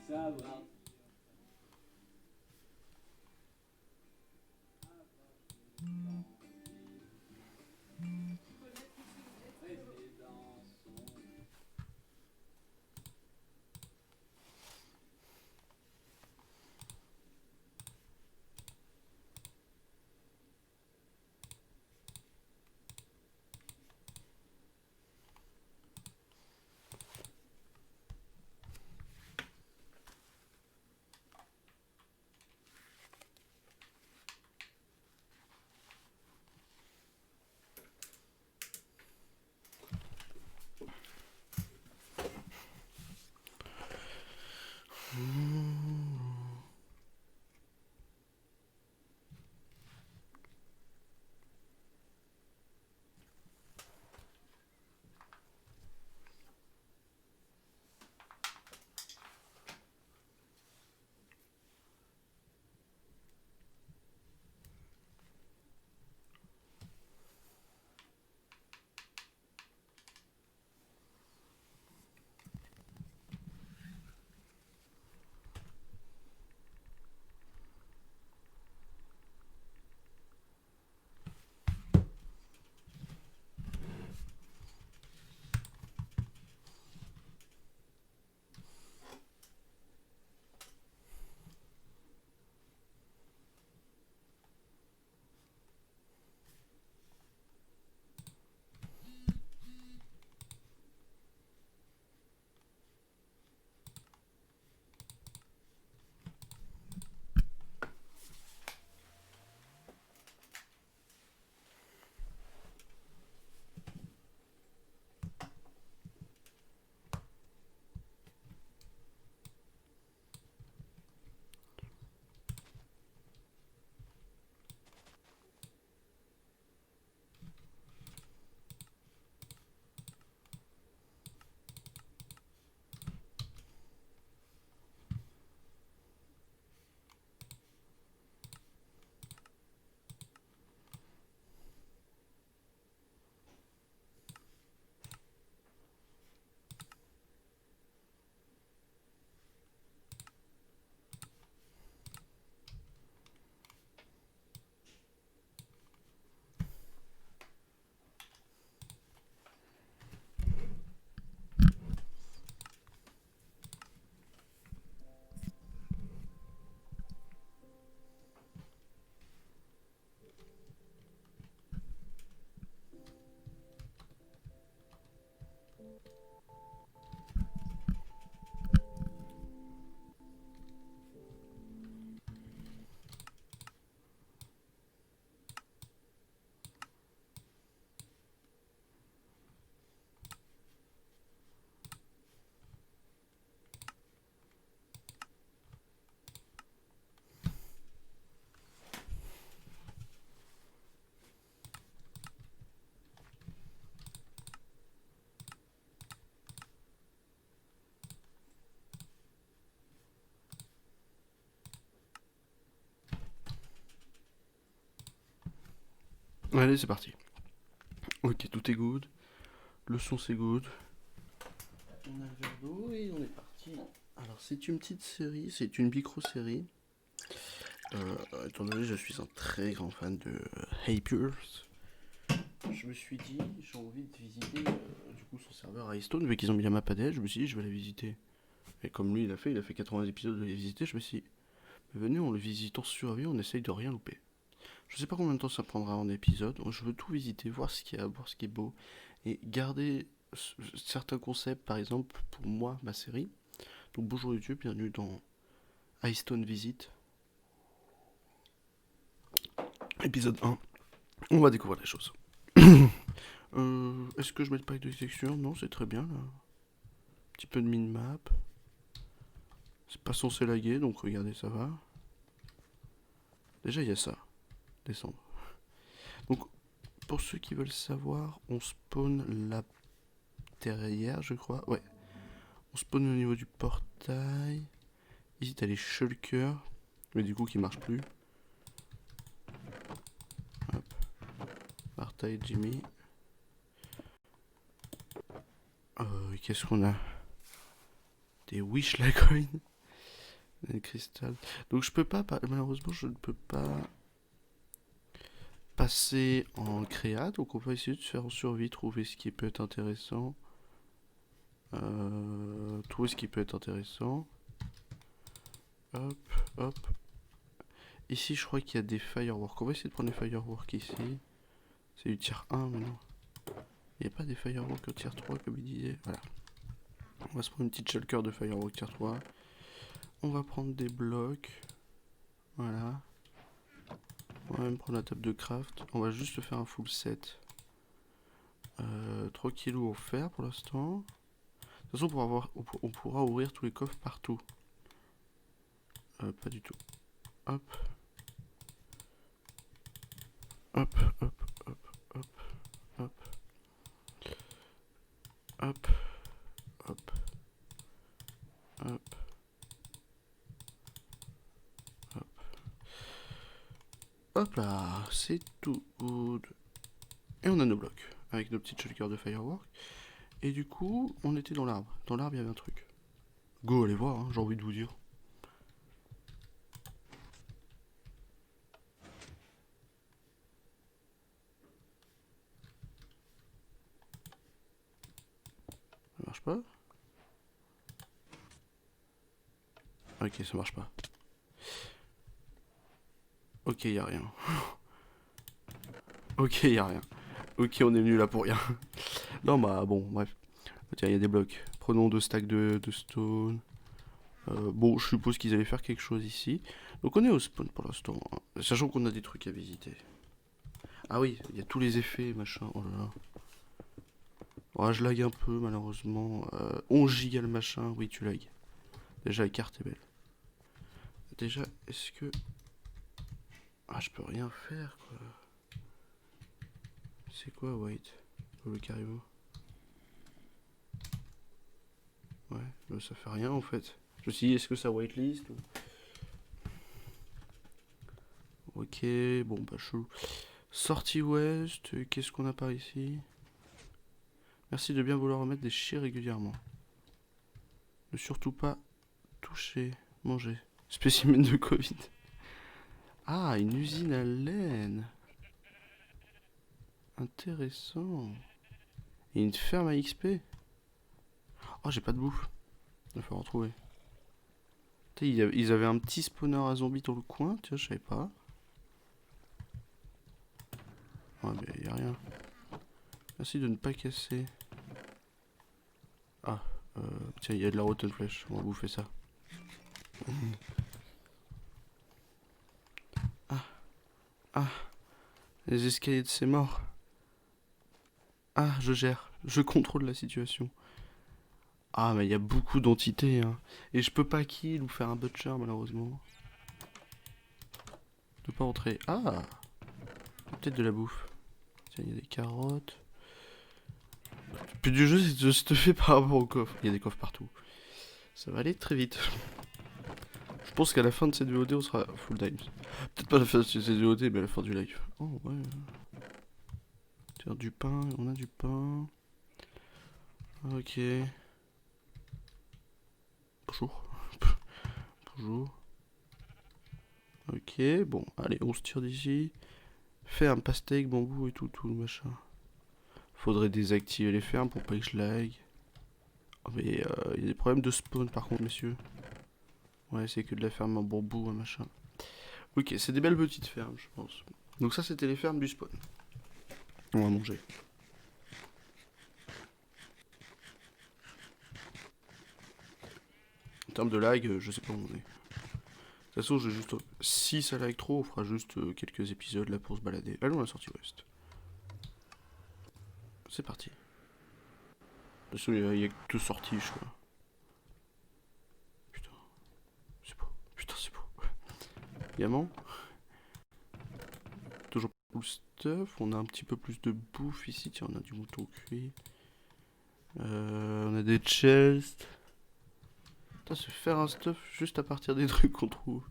Savoir. Allez, c'est parti. Ok, tout est good. Le son, c'est good. On a le verre d'eau et on est parti. Alors, c'est une petite série, c'est une micro-série. Étant donné que je suis un très grand fan de Hypers, je me suis dit, j'ai envie de visiter du coup son serveur à Heistone, vu qu'ils ont mis la map à je me suis dit, je vais la visiter. Et comme lui, il a fait 80 épisodes de les visiter, je me suis dit, venez, on le visite en survie, on essaye de rien louper. Je sais pas combien de temps ça prendra en épisode, je veux tout visiter, voir ce qu'il y a, voir ce qui est beau, et garder certains concepts, par exemple, pour moi, ma série. Donc bonjour YouTube, bienvenue dans Heistone Visit, épisode 1. On va découvrir les choses. Est-ce que je mets pas de texture? Non, c'est très bien là. Un petit peu de min-map. C'est pas censé laguer, donc regardez, ça va. Déjà, il y a ça. Descendre. Donc, pour ceux qui veulent savoir, on spawn là derrière, je crois. Ouais. On spawn au niveau du portail. Ici, t'as les shulkers. Mais du coup, qui marchent plus. Hop. Martha et Jimmy. Qu'est-ce qu'on a? Des wish la coin. Des cristal. Donc je peux pas, malheureusement, je ne peux pas passer en créa. Donc on va essayer de faire en survie, trouver ce qui peut être intéressant. Trouver ce qui peut être intéressant. Hop, hop. Ici, je crois qu'il y a des fireworks. On va essayer de prendre les fireworks ici. C'est du tier 1 maintenant. Il n'y a pas des fireworks au tier 3 comme il disait. Voilà. On va se prendre une petite shulker de fireworks tier 3. On va prendre des blocs. Voilà. On va même prendre la table de craft. On va juste faire un full set. 3 kilos offert pour l'instant. De toute façon, on pourra ouvrir tous les coffres partout. Pas du tout. Hop. Hop, hop, hop, hop, hop. Hop. Hop. Hop. Hop. Hop là, c'est tout good. Et on a nos blocs, avec nos petites shulkers de firework. Et du coup, on était dans l'arbre. Dans l'arbre, il y avait un truc. Go, allez voir, hein, j'ai envie de vous dire. Ça marche pas? Ok, ça marche pas. Ok, y a rien. Ok, y a rien. Ok, on est venu là pour rien. Non, bah bon, bref. Tiens, il y a des blocs. Prenons 2 stacks de stone. Bon, je suppose qu'ils allaient faire quelque chose ici. Donc on est au spawn pour l'instant, hein. Sachant qu'on a des trucs à visiter. Ah oui, il y a tous les effets, machin. Oh là là. Oh, je lag un peu, malheureusement. 11 gigas le machin. Oui, tu lag. Déjà, la carte est belle. Déjà, est-ce que... Ah, je peux rien faire, quoi. C'est quoi, White? Le caribou? Ouais, ça fait rien, en fait. Je me suis dit, est-ce que ça whitelist ou... Ok, bon, bah, chelou. Sortie ouest, qu'est-ce qu'on a par ici? Merci de bien vouloir remettre des chiens régulièrement. Ne surtout pas toucher, manger. Spécimen de Covid. Ah, une usine à laine. Intéressant. Et une ferme à XP. Oh, j'ai pas de bouffe. Il va falloir retrouver. Ils avaient un petit spawner à zombies dans le coin. Tiens, je savais pas. Ouais, mais y a rien. Merci de ne pas casser. Ah, tiens, il y a de la rotten flèche. On va bouffer ça. Ah, ah, les escaliers de ces morts. Ah, je gère. Je contrôle la situation. Ah, mais il y a beaucoup d'entités, hein. Et je peux pas kill ou faire un butcher, malheureusement. Je peux pas entrer. Ah, peut-être de la bouffe. Tiens, il y a des carottes. Le but du jeu, c'est de se fait par rapport au coffre. Il y a des coffres partout. Ça va aller très vite. Je pense qu'à la fin de cette VOD, on sera full times. Peut-être pas à la fin de cette VOD, mais à la fin du live. Oh, ouais. Tiens, du pain. On a du pain. Ok. Bonjour. Bonjour. Ok, bon, allez, on se tire d'ici. Ferme, pastèque, bambou et tout, tout le machin. Faudrait désactiver les fermes pour pas que je lag. Oh, mais il y a des problèmes de spawn par contre, messieurs. Ouais, c'est que de la ferme en bambou, un machin. Ok, c'est des belles petites fermes, je pense. Donc ça, c'était les fermes du spawn. On va manger. En termes de lag, je sais pas où on est. De toute façon, j'ai juste... Si ça lag trop, on fera juste quelques épisodes là pour se balader. Allons à la sortie ouest. C'est parti. De toute façon, il y a que 2 sorties, je crois. Putain, c'est beau. Putain, c'est beau. Diamant. Toujours full stuff. On a un petit peu plus de bouffe ici. Tiens, on a du mouton cuit. On a des chests. Putain, se faire un stuff juste à partir des trucs qu'on trouve.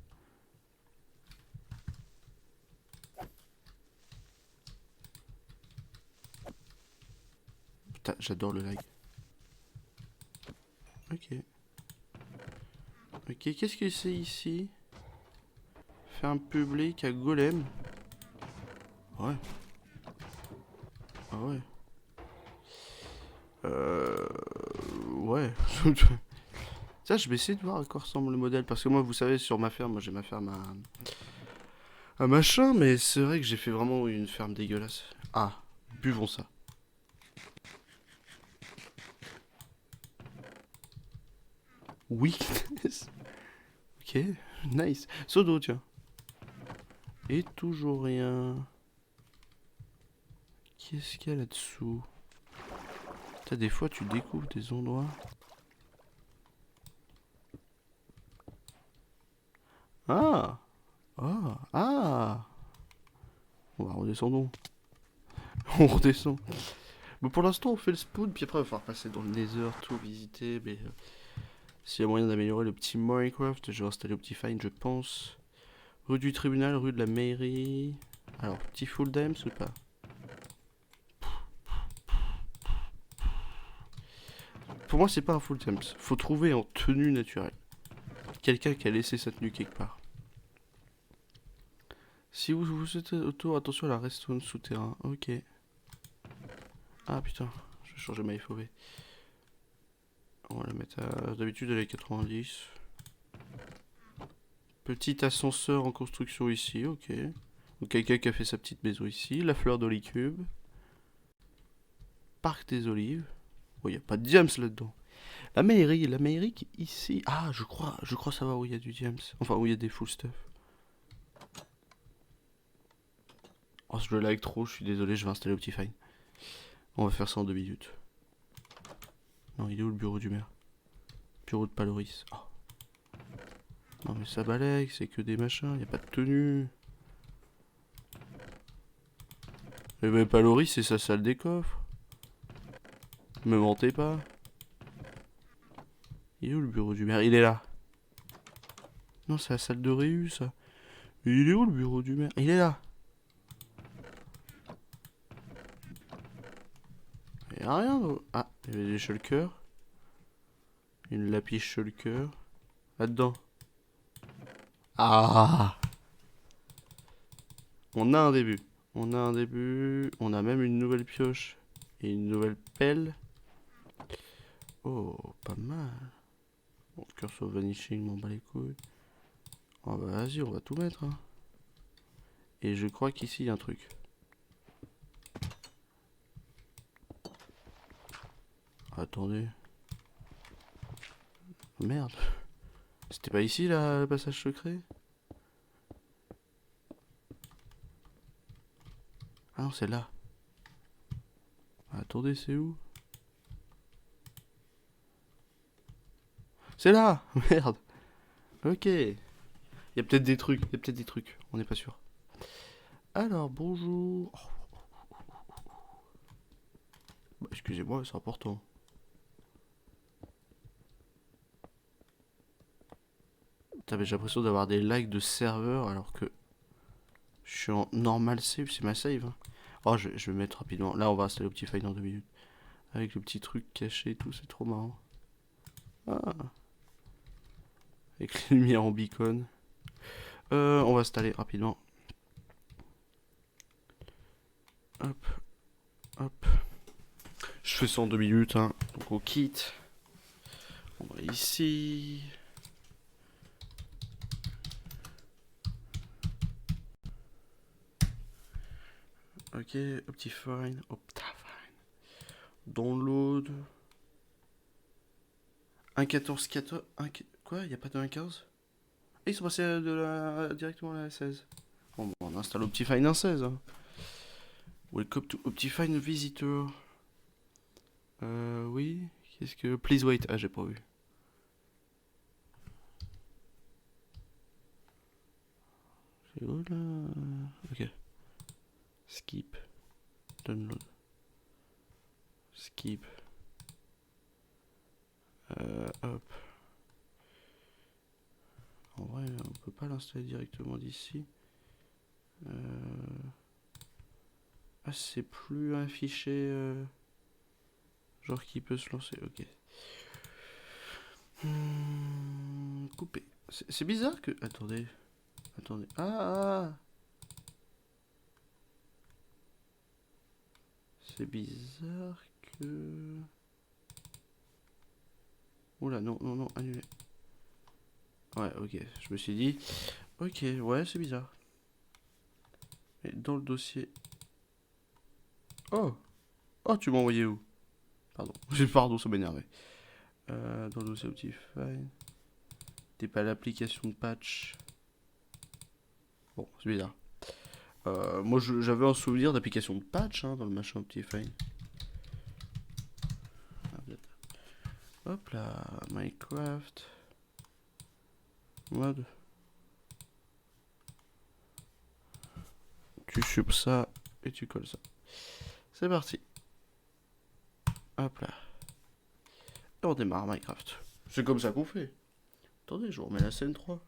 Putain, j'adore le lag. Ok. Ok, qu'est-ce que c'est ici? Ferme publique à Golem. Ouais. Ah ouais. Ouais. Ça, je vais essayer de voir à quoi ressemble le modèle. Parce que moi, vous savez, sur ma ferme, moi j'ai ma ferme à machin, mais c'est vrai que j'ai fait vraiment une ferme dégueulasse. Ah, buvons ça. Weakness. Ok, nice. Sodo, tiens. Et toujours rien. Qu'est-ce qu'il y a là-dessous? Putain, des fois, tu découvres des endroits. Ah! Ah! Ah! On va redescendons. On redescend. Bon, pour l'instant, on fait le spawn, puis après, il va falloir passer dans le Nether, tout visiter. Mais s'il y a moyen d'améliorer le petit Minecraft, je vais installer Optifine, je pense. Rue du tribunal, rue de la mairie. Alors, petit full dams ou pas? Pour moi, c'est pas un full dams. Faut trouver en tenue naturelle. Quelqu'un qui a laissé sa tenue quelque part. Si vous êtes autour, attention à la restauration souterrain. Ok. Ah putain, je vais changer ma FOV. On va la mettre à. D'habitude, elle est 90. Petit ascenseur en construction ici, ok. Donc quelqu'un qui a fait sa petite maison ici. La fleur d'Olicube. Parc des Olives. Oh, y a pas de diams là-dedans. La mairie qui est ici. Ah, je crois savoir où il y a du diams. Enfin, où il y a des full stuff. Oh, je le like trop, je suis désolé, je vais installer Optifine. On va faire ça en 2 minutes. Non, il est où le bureau du maire? Bureau de Paloris. Oh. Non, mais ça balaye, c'est que des machins, y a pas de tenue. Mais ben, Paloris, c'est sa salle des coffres. Me mentez pas. Il est où le bureau du maire? Il est là. Non, c'est la salle de réu, ça. Mais il est où le bureau du maire? Il est là. Y a rien. Ah, il y avait des shulkers. Une lapis shulker. Là-dedans. Ah! On a un début. On a un début. On a même une nouvelle pioche. Et une nouvelle pelle. Oh, pas mal. Bon, cursor vanishing, m'en bat les couilles. Oh bah vas-y, on va tout mettre. Hein. Et je crois qu'ici, il y a un truc. Attendez. Merde. C'était pas ici, là, le passage secret? Ah non, c'est là. Attendez, c'est où? C'est là. Merde. Ok. Il y a peut-être des trucs. Il y a peut-être des trucs. On n'est pas sûr. Alors, bonjour. Oh, bah, excusez-moi, c'est important. Putain, mais j'ai l'impression d'avoir des likes de serveur alors que je suis en normal save, c'est ma save. Hein. Oh, je vais mettre rapidement. Là, on va installer Optifine dans 2 minutes. Avec le petit truc caché et tout, c'est trop marrant. Ah, avec les lumières en beacon. On va installer rapidement. Hop, hop. Je fais ça en 2 minutes, hein. Donc on quitte. On va ici. Ok, Optifine, Optifine. Download. 1.14.14. Quoi? Y'a pas de 1.15? Et ils sont passés directement à la 16. Bon, on installe Optifine 1.16. Hein. Welcome to Optifine Visitor. Oui. Qu'est-ce que. Please wait. Ah, j'ai pas vu. C'est où là? Ok. Skip. Download. Skip. Hop. En vrai, on peut pas l'installer directement d'ici. Ah, c'est plus un fichier. Genre qui peut se lancer. Ok. couper. C'est bizarre que... Attendez. Attendez. Ah. C'est bizarre que... Oula, non, annulé. Ouais, ok, je me suis dit... Ok, ouais, c'est bizarre. Et dans le dossier... Oh, tu m'as envoyé où? Pardon, pardon, ça m'énervait. Dans le dossier Optifine... T'es pas l'application de patch. Bon, c'est bizarre. Moi, j'avais un souvenir d'application de patch dans le machin Optifine. Hop là, Minecraft. Mode. Tu chupes ça et tu colles ça. C'est parti. Hop là. Et on démarre Minecraft. C'est comme ça qu'on fait. Attendez, je vous remets la scène 3.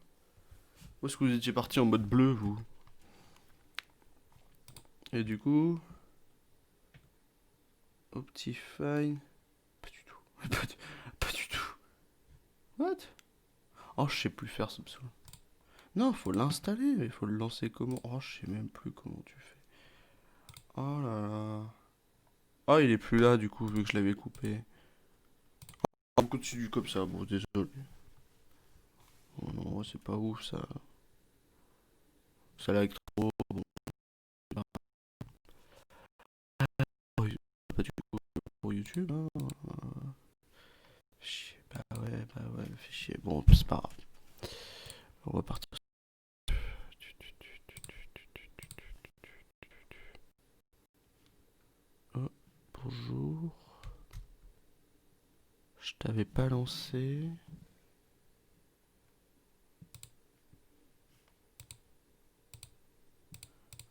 Où est-ce que vous étiez parti en mode bleu, vous? Et du coup... Optifine... Pas du tout. Pas du tout. What? Oh, je sais plus faire ce pseudo. Non, faut l'installer. Il faut le lancer comment? Oh, je sais même plus comment tu fais. Oh là là. Ah, il est plus là, du coup, vu que je l'avais coupé. On continue comme ça, bon, désolé. Oh non, c'est pas ouf, ça. Ça lag trop, bon. Pas du coup pour YouTube, hein. Chier, bah ouais, fait chier. Bon, c'est pas grave. On va partir. Oh, bonjour. Je t'avais pas lancé.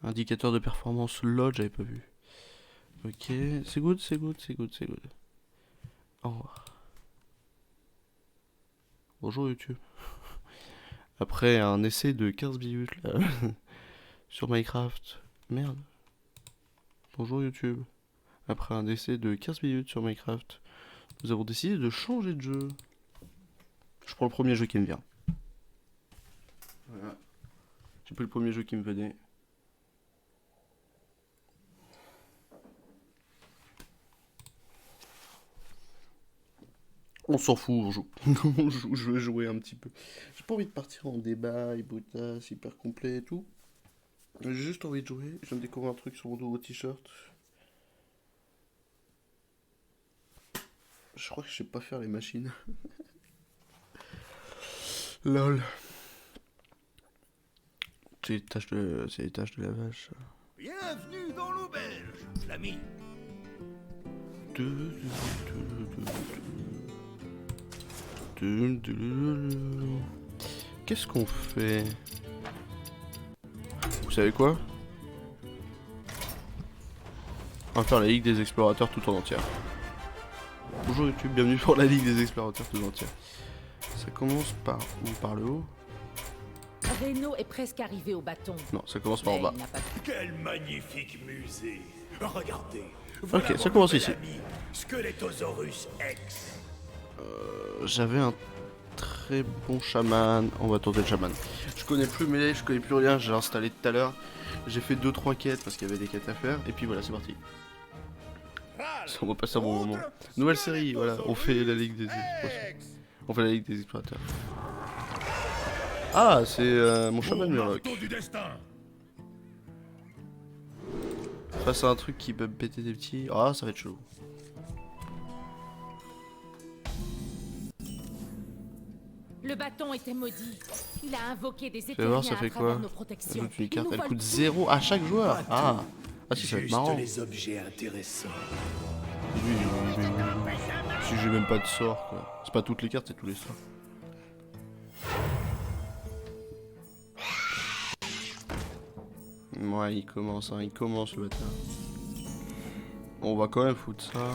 Indicateur de performance LOL, j'avais pas vu. Ok, c'est good. Au revoir. Bonjour YouTube. Après un essai de 15 minutes là, sur Minecraft. Merde. Bonjour YouTube. Après un essai de 15 minutes sur Minecraft, nous avons décidé de changer de jeu. Je prends le premier jeu qui me vient. Voilà. J'ai pris le premier jeu qui me venait. On s'en fout, on joue. Je veux jouer un petit peu. J'ai pas envie de partir en débat, c'est hyper complet et tout. J'ai juste envie de jouer. Je viens de découvrir un truc sur mon nouveau t-shirt. Je crois que je sais pas faire les machines. Lol. C'est les tâches de lavage. Bienvenue dans l'auberge, l'ami. Qu'est-ce qu'on fait? Vous savez quoi? On va faire la Ligue des Explorateurs tout en entière. Bonjour YouTube, bienvenue pour la Ligue des Explorateurs tout entière. Ça commence par où? Par le haut? Reno est presque arrivé au bâton. Non, ça commence par en bas. Quel magnifique musée. Regardez. Ok, ça commence ici. Skelettosaurus X. J'avais un très bon chaman. On va tenter le chaman. Je connais plus Melee, je connais plus rien. J'ai installé tout à l'heure. J'ai fait 2-3 quêtes parce qu'il y avait des quêtes à faire. Et puis voilà, c'est parti. On va passer un bon moment. Nouvelle série, voilà. On fait la Ligue des Explorateurs. On fait la Ligue des Explorateurs. Ah, c'est mon chaman Murloc. Face à un truc qui peut péter des petits. Ah, ça va être chelou. Le bâton était maudit. Il a invoqué des Fais voir, éthériens ça fait à travers quoi? nos protections. Ajoute une carte, Il nous elle vole coûte tout. 0 à chaque joueur. Ah, si, ça va être marrant. les objets intéressants. Oui. Si j'ai même pas de sort, quoi. C'est pas toutes les cartes, c'est tous les sorts. Ouais, il commence le bâtard. On va quand même foutre ça.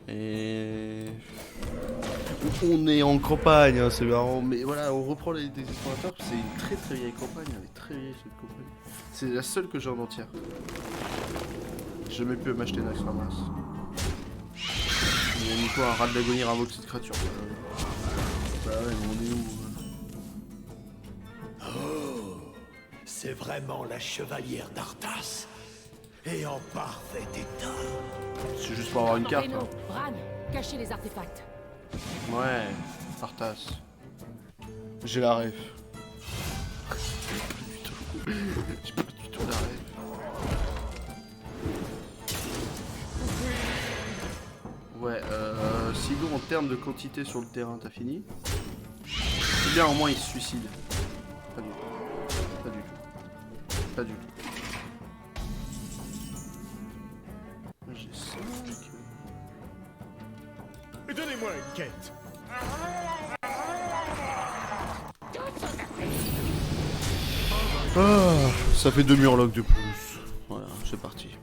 Et... On est en campagne, hein, c'est marrant, mais voilà, on reprend les explorateurs, c'est une très très vieille campagne, elle est très vieille cette campagne. C'est la seule que j'ai en entière. J'ai jamais pu m'acheter une extra masse. Il y a une fois un rat de l'agonie invoque cette créature. Bah ouais, mais on est où? C'est vraiment la chevalière d'Arthas. Et en parfait état. C'est juste pour avoir une carte. Reno, Hein. Bran, cachez les artefacts. Ouais, Arthas. J'ai la ref. J'ai pas du tout la ref. Ouais, sinon en termes de quantité sur le terrain, t'as fini? Ou bien au moins il se suicide. Pas du tout. Pas du tout. Pas du tout. J'ai 5. Donnez-moi une quête. Ah, ça fait 2 murlocs de plus. Voilà, c'est parti.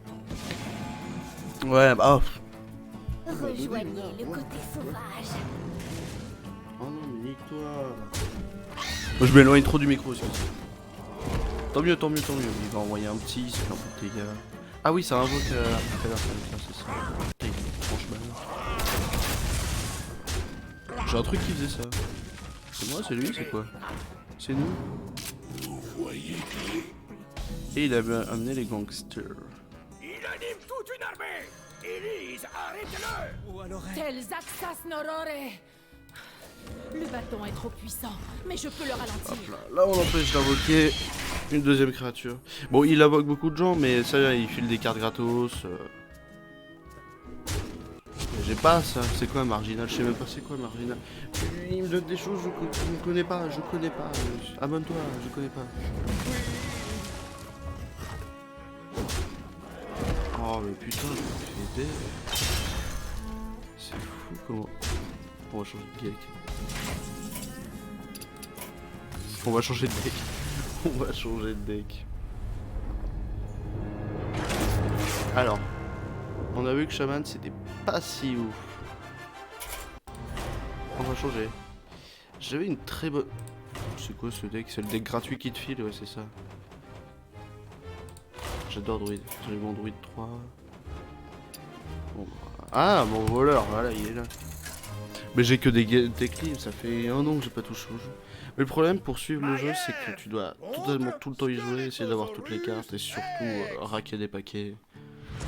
Ouais, bah. Rejoignez le côté sauvage. Oh non, mais nique-toi. Je m'éloigne trop du micro aussi. Tant mieux, tant mieux, tant mieux. Il va envoyer un petit, ça fait un peu de dégâts. Ah oui, ça invoque après la fin, c'est ça. Putain, il franchement. J'ai un truc qui faisait ça. C'est moi, c'est lui, c'est quoi? C'est nous. Et il avait amené les gangsters. Il anime toute une armée. Élise, arrêtez-le. Ou alors... Tels Axas Norore. Le bâton est trop puissant, mais je peux le ralentir. Hop là, là on empêche d'invoquer une deuxième créature. Bon, il invoque beaucoup de gens, mais ça, il file des cartes gratos. J'ai pas ça, c'est quoi marginal? Je sais même pas c'est quoi marginal. Il me donne des choses, je ne connais pas, je connais pas. Abonne-toi, je connais pas. Oh mais putain, je me fais des... C'est fou comment... On va changer de deck. On va changer de deck. On va changer de deck. Alors, on a vu que Shaman c'était pas si ouf. On va changer. J'avais une très bonne... C'est quoi ce deck? C'est le deck gratuit qui te file, ouais c'est ça. J'adore Druid. J'ai mon Druid 3. Bon, ah, mon voleur, voilà, il est là. Mais j'ai que des clips, ça fait 1 an que j'ai pas touché au jeu. Mais le problème pour suivre le jeu, c'est que tu dois totalement tout le temps y jouer, essayer d'avoir toutes les cartes et surtout raquer des paquets.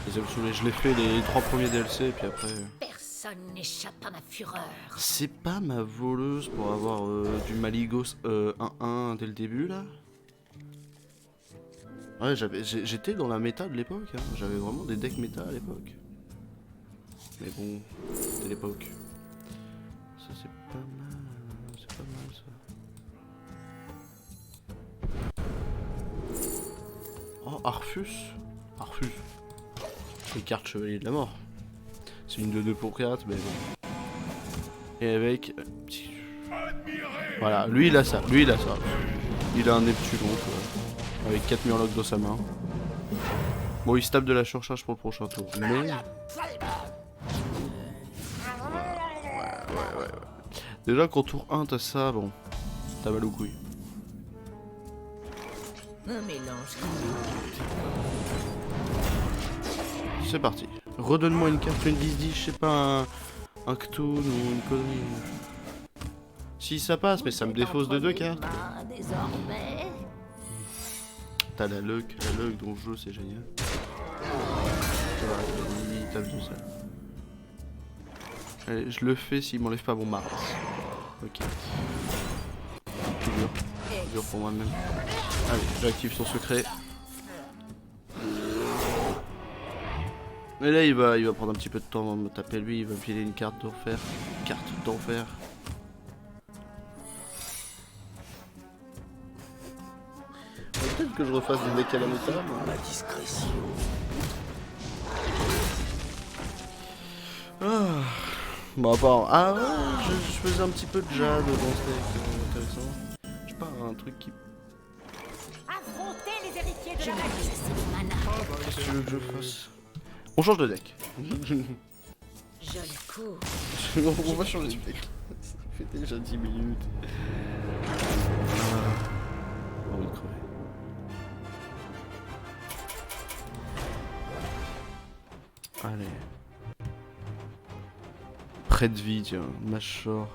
Je l'ai fait les 3 premiers DLC et puis après... Personne n'échappe à ma fureur. C'est pas ma voleuse pour avoir du Maligos 1-1 dès le début là? Ouais, j'étais dans la méta de l'époque, hein. J'avais vraiment des decks méta à l'époque. Mais bon, c'était l'époque. Ça c'est pas mal, c'est pas mal ça. Oh, Arfus. Arfus. Les cartes chevalier de la mort. C'est une 2-2 pour 4, mais bon. Et avec... Voilà, lui il a ça, lui il a ça. Il a un Neptunon, quoi. Avec 4 murlocs dans sa main. Bon, il se tape de la surcharge pour le prochain tour. Mais... Ouais. Déjà qu'en tour 1 t'as ça, bon. T'as mal aux couilles. Un mélange. C'est parti. Redonne-moi une carte, une 10-10, je sais pas, un Cthulhu ou une connerie. Si ça passe, mais ça me défausse de 2 cartes. Désormais. T'as la luck dans le jeu, c'est génial. Il tape tout ça. Allez, je le fais s'il m'enlève pas mon Mars. Ok. C'est dur pour moi-même. Allez, j'active son secret. Et là il va prendre un petit peu de temps avant de me taper lui, il va me filer une carte d'enfer. Carte d'enfer. Peut-être que je refasse des decks à la méta. Ma discrétion. Ah. Bon à part... Ah ouais, je faisais un petit peu de jade dans ce deck, intéressant. Je sais pas, un truc qui... Affrontez les héritiers de la magie. C'est le mana. Qu'est-ce que tu veux que je fasse? On change de deck. Joli coup. On va changer de deck. Ça fait déjà 10 minutes. J'ai envie de crever. Allez. Près de vie, tiens. Mâchor.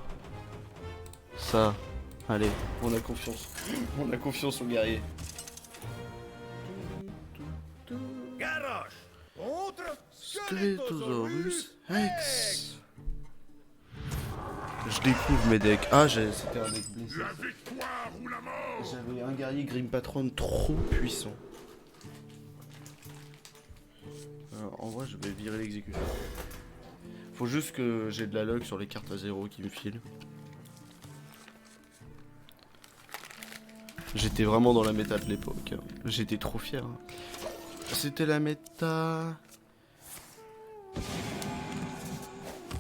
Ça. Allez, on a confiance. On a confiance aux guerriers. Garrosh contre Skelettosaurus Rex. Je découvre mes decks. Ah, c'était un deck blessé. La victoire ou la mort. J'avais un guerrier Grim Patron trop puissant. En vrai, je vais virer l'exécution. Faut juste que j'ai de la luck sur les cartes à 0 qui me filent. J'étais vraiment dans la méta de l'époque. Hein. J'étais trop fier. Hein. C'était la méta...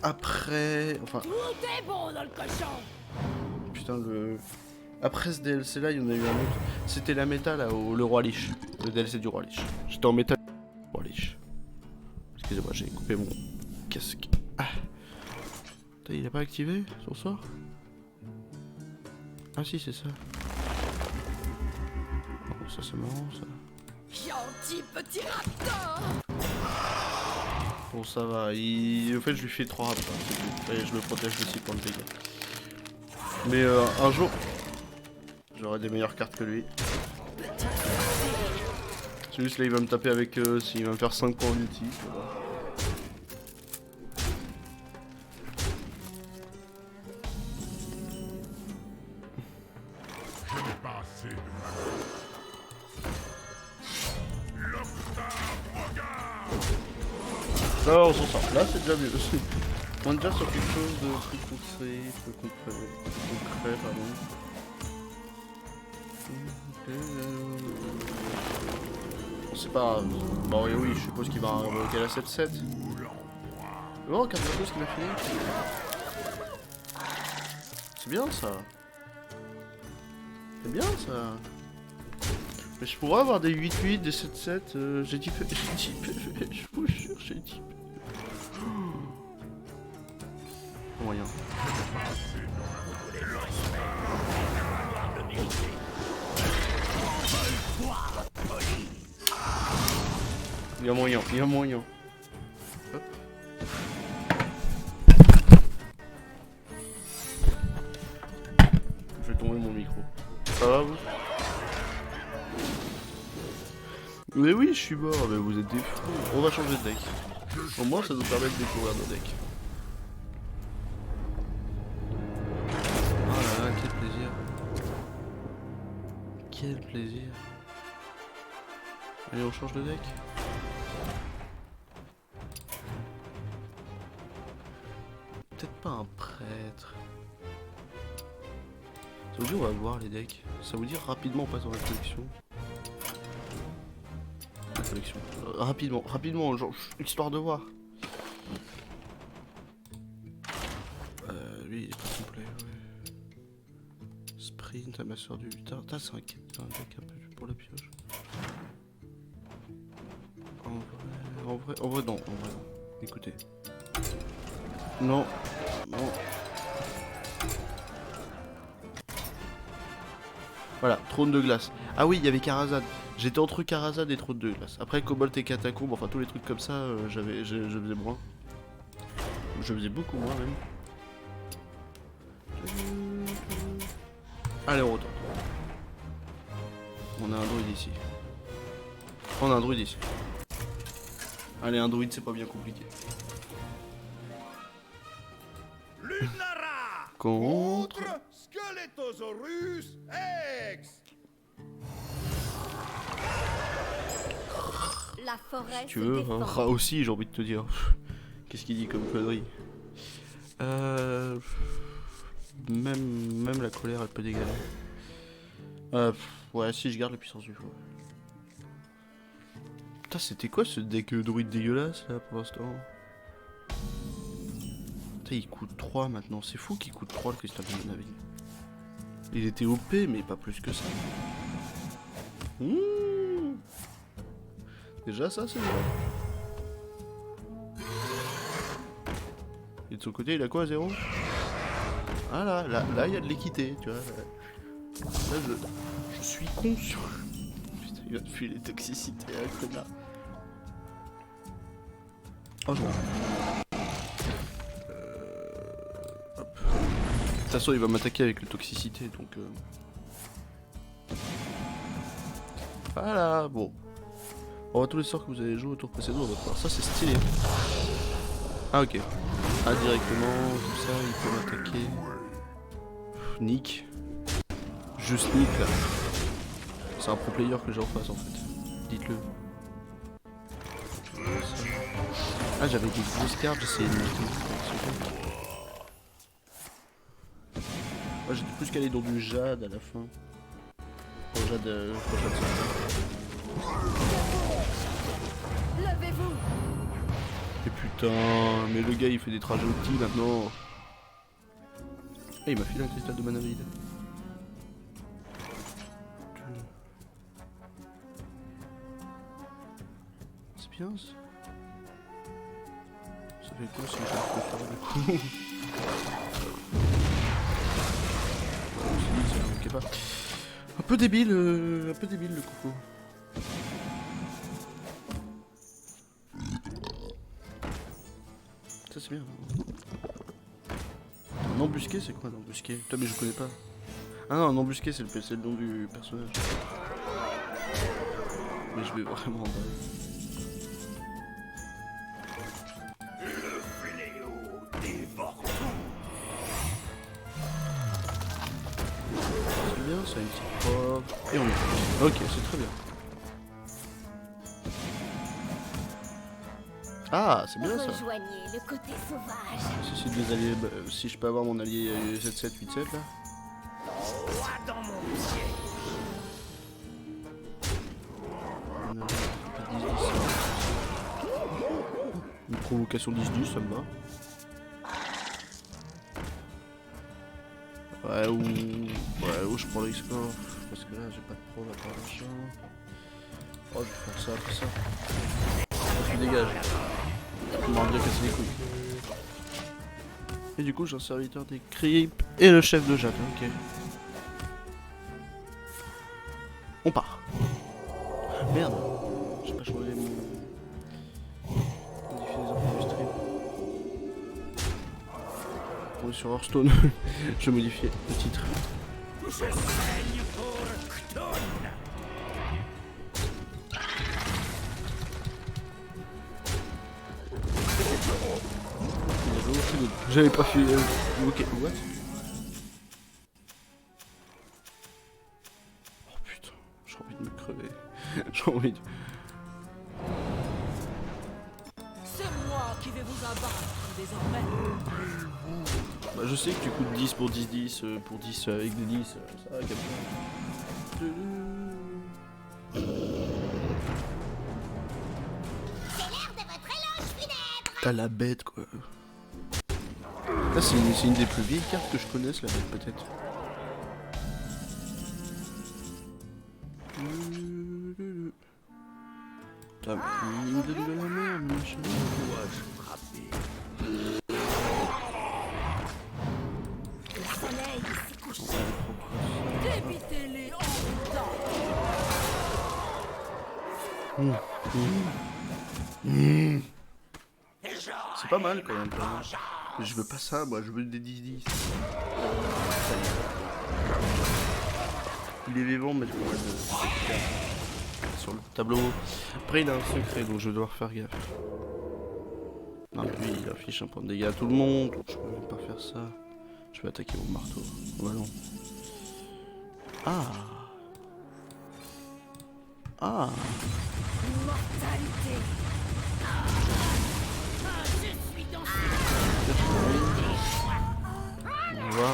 Après... Enfin... Tout est bon dans le cochon. Putain, le... Après ce DLC là, il y en a eu un autre. C'était la méta là, le Roi Lich. Le DLC du Roi Lich. J'étais en méta du Roi Lich. Excusez-moi, j'ai coupé mon casque. Ah. Putain, il a pas activé son sort? Ah si, c'est ça. Oh, ça c'est marrant ça. Gentil petit raptor. Bon, ça va. En fait, je lui fais 3 raptors. Et je me protège de 6 points de dégâts. Mais un jour, j'aurai des meilleures cartes que lui. C'est juste là, il va me taper avec. S'il va me faire 5 points d'ulti. Voilà. Ça, on s'en sort. Là, c'est déjà mieux. On est déjà sur quelque chose de plus concret, pardon. C'est pas grave. Bon, et oui, je suppose qu'il va invoquer la 7-7. Oh, regarde la chose qu'il m'a fini. C'est bien ça. C'est bien ça. Mais je pourrais avoir des 8-8, des 7-7. J'ai dit, je vous jure, j'ai dit. Moyen. Il y a moyen, il y a moyen. Hop. Je vais tomber mon micro. Ça va vous? Mais oui, je suis mort, mais vous êtes des fous. On va changer de deck. Au moins, ça nous permet de découvrir nos decks. Oh là là, quel plaisir. Quel plaisir. Allez, on change de deck. Peut-être pas un prêtre. Ça vous dit, on va voir les decks. Ça vous dit rapidement, on passe dans la collection. Collection. Rapidement, genre, histoire de voir. Lui, il est pas complet, ouais. Sprint, amasseur du butin. C'est un deck un peu pour la pioche. En vrai, non. Écoutez. Non. Voilà, trône de glace. Ah oui, il y avait Karazhan. J'étais entre Karazhan et trône de glace. Après Cobalt et Catacombe, enfin tous les trucs comme ça, je faisais moins. Je faisais beaucoup moins même. Allez, on retourne. On a un druide ici. Allez, un druide, c'est pas bien compliqué. Lunara Contre Skelettosaurus Rex. La forêt tu se veux, défend. un rat aussi, j'ai envie de te dire. Qu'est-ce qu'il dit comme connerie? Même la colère, elle peut dégager. Ouais, si je garde la puissance du feu. Putain, c'était quoi ce deck druide dégueulasse là pour l'instant? Putain, il coûte 3 maintenant. C'est fou qu'il coûte 3 le cristal de Naville. Il était OP, mais pas plus que ça. Déjà, ça, c'est bien. Et de son côté, il a quoi à 0? Ah là, il y a de l'équité, tu vois. Là, je suis conscient. Putain, il va te fuir les toxicités, un connard. Oh, je m'en fous. Hop. façon, il va m'attaquer avec le toxicité, donc... Voilà, bon. On va tous les sorts que vous avez joué au tour précédent, on va voir. Ça, c'est stylé. Ah, ok. Ah, directement, comme ça, il peut m'attaquer. Nick. Juste Nick, là. C'est un pro player que j'ai en face, en fait. Dites-le. Ah, j'avais des grosses cartes, j'essayais de mettre. Moi, j'étais plus calé dans du jade à la fin. Jade Levez-vous. Et putain, mais le gars il fait des trajets optiques maintenant. Ah, il m'a filé un cristal de mana vide. C'est bien ça. Ça fait quoi si je peux faire du coup? Ça pas. Un peu débile le coucou. Ça c'est bien. Un embusqué c'est quoi un embusqué? Putain mais je connais pas. Ah non, un embusqué c'est le nom du personnage. Mais je vais vraiment en bas. Le fléau dévore tout. C'est bien, ça a une petite proc. Et on y va. Ok, c'est très bien. Ah, c'est bien ça. Rejoignez le côté sauvage. Si c'est des alliés, bah, si je peux avoir mon allié 7787 là. Roi dans mon pied. Une provocation 10-10, ça me va. Ouais, ou je prends l'export. Parce que là, j'ai pas de pro à part machin. Oh, je vais faire ça, après ça. Je me dégage. On m'a bien cassé les couilles. Et du coup, j'ai un serviteur des creeps et le chef de Jade. Ok. On part. Merde. J'ai pas changé mon... modifier les infos du stream. On est sur Hearthstone. Je vais modifier le titre. Je saigne pour Cthon. J'avais pas fait... Ok, what? Oh putain, j'ai envie de me crever. J'ai envie de... C'est moi qui vais vous abattre désormais. Bah je sais que tu coûtes 10 pour 10-10, pour 10 avec des 10, ça va comme ça. C'est l'heure de votre éloge funèbre. T'as la bête quoi. Là c'est une des plus vieilles cartes que je connaisse la bête peut-être. Putain, il me donne de la merde machin. Dois-je frapper? Le soleil s'est couché. Débitez-les en temps. C'est pas mal quand même. Je veux pas ça, moi je veux des 10-10. Il est vivant, mais je peux mettre sur le tableau. Après, il a un secret, donc je vais devoir faire gaffe. Non, lui, il affiche un point de dégâts à tout le monde, donc je peux même pas faire ça. Je vais attaquer mon marteau. Oh bah non. Ah. Ah. Mortalité. Je suis dans On va.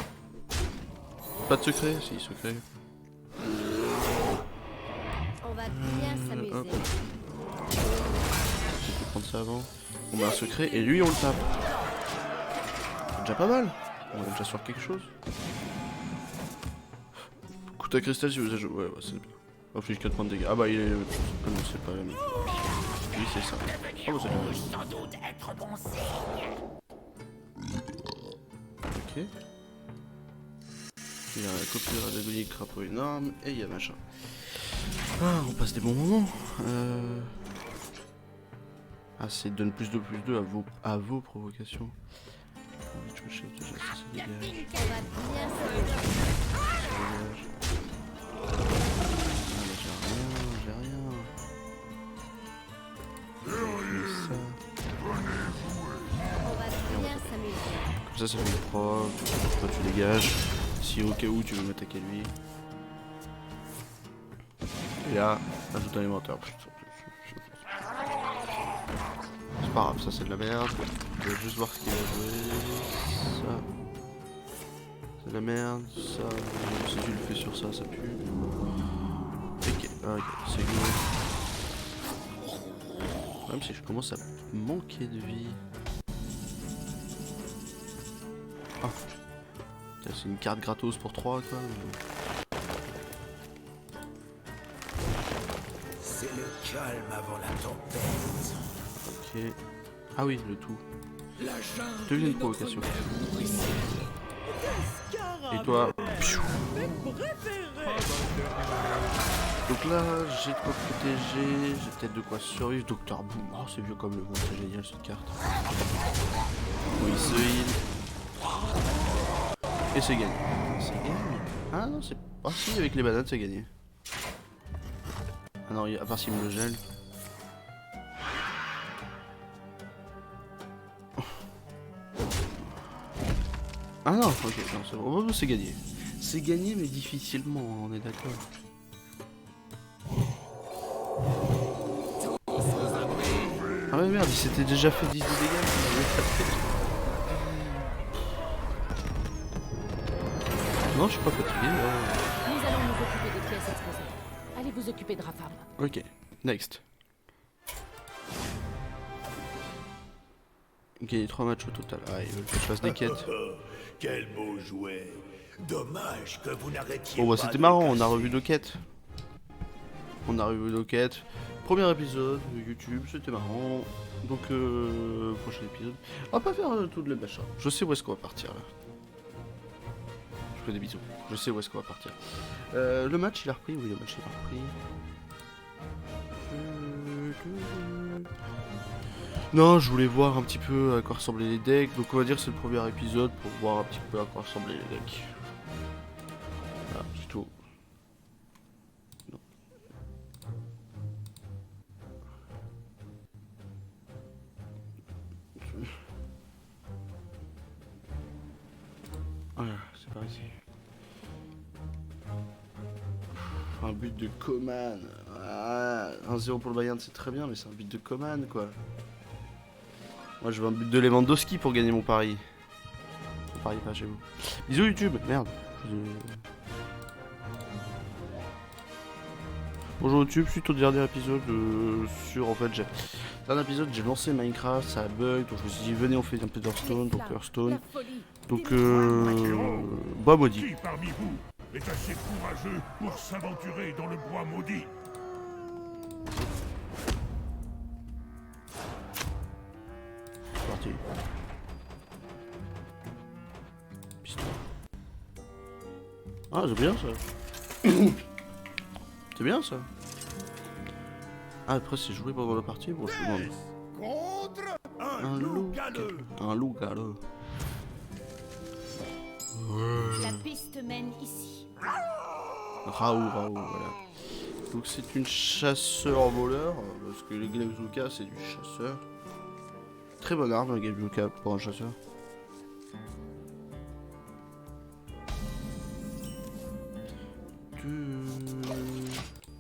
Pas de secret? Si, secret. On va bien s'amuser. Hop. J'ai pu prendre ça avant. On met un secret et lui on le tape. C'est déjà pas mal. On est déjà sur quelque chose. Coûte à cristal si vous avez joué. Ouais, c'est bien. Inflige 4 points de dégâts. Ah bah il est... Comme c'est pas la même. Oui c'est ça. Ah bah c'est bien. Sans doute être bon signe. Ok. Il y a un copieur d'agonie, crapaud énorme, et il y a machin. Ah, on passe des bons moments. Ah, c'est donne plus 2 à vos provocations. envie de chercher déjà, ça dégage. On va bien se J'ai rien. Ça. On va bien s'amuser. Comme ça fait une preuve. Toi tu dégages. Si au cas où tu veux m'attaquer lui. Et là, ajoute un élémentaire. C'est pas grave, ça c'est de la merde. Je vais juste voir ce qu'il va jouer. Ça. C'est de la merde. Ça. Si tu le fais sur ça, ça pue. Ok, c'est good. Même si je commence à manquer de vie. Ah. C'est une carte gratos pour 3 quoi. C'est le calme avant la tempête. Ok. Ah oui, le tout. La jungle Devine une est notre provocation. mère précédée. Et toi piou. Donc là, j'ai de quoi protéger, j'ai peut-être de quoi survivre. Docteur Boom, oh c'est vieux comme le monde, c'est génial cette carte. Oui, se heal. Et c'est gagné. C'est gagné. Ah non, c'est... Ah si, avec les bananes, c'est gagné. Ah non, à part s'il me le gèle. Ah non, ok, non, c'est bon, c'est gagné. C'est gagné, mais difficilement, on est d'accord. Ah ouais merde, il s'était déjà fait 10 de dégâts. Non, je suis pas fatigué. Nous allons nous occuper des pièces exposées. Allez vous occuper de Rafam. Ok, next. Gagné 3 matchs au total. Ah, il veut que je fasse des quêtes. Quel beau jouet. Dommage que vous n'arrêtiez Bon bah pas c'était de marrant, on a casser. revu nos quêtes. On a revu nos quêtes. Premier épisode de YouTube, c'était marrant. Donc prochain épisode. On va pas faire tout le machin. Je sais où est-ce qu'on va partir là. Je fais des bisous. Je sais où est-ce qu'on va partir. Le match il a repris, oui le match il a repris. Non, je voulais voir un petit peu à quoi ressemblaient les decks. Donc on va dire que c'est le premier épisode pour voir un petit peu à quoi ressemblaient les decks. Voilà, c'est tout. Non. Voilà, c'est par ici. Un but de Coman. Ah, 1-0 pour le Bayern, c'est très bien, mais c'est un but de Coman quoi. Moi je veux un but de Lewandowski pour gagner mon pari. Mon pari pas chez vous. Bisous YouTube, merde. Bonjour YouTube, suite au dernier épisode sur en fait j'ai. Dans un épisode j'ai lancé Minecraft, ça a bug, donc je me suis dit venez on fait un peu d'Hearthstone, donc Hearthstone. Donc bois maudit. Qui parmi vous est assez courageux pour s'aventurer dans le bois maudit? C'est parti. Piston. Ah c'est bien ça. C'est bien ça. Ah après c'est joué pendant la partie, bon je me demande. Contre Un un loup loup galeux. Un loup galeux. La piste mène ici. Raoult, voilà. Donc c'est une chasseur-voleur, parce que le Glebzuka c'est du chasseur. Très bonne arme le Glebzuka pour un chasseur.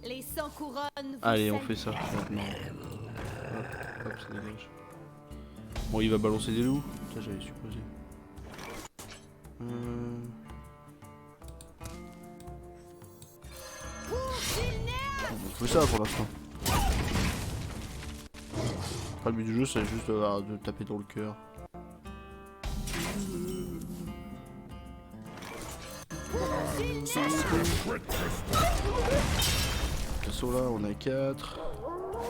Les 100 couronnes. vous Allez, on saluent. fait ça maintenant. Hop, ça dégage. Bon, il va balancer des loups, ça j'avais supposé. On fait ça pour l'instant. Après, le but du jeu c'est juste de taper dans le cœur. Perso là on a 4.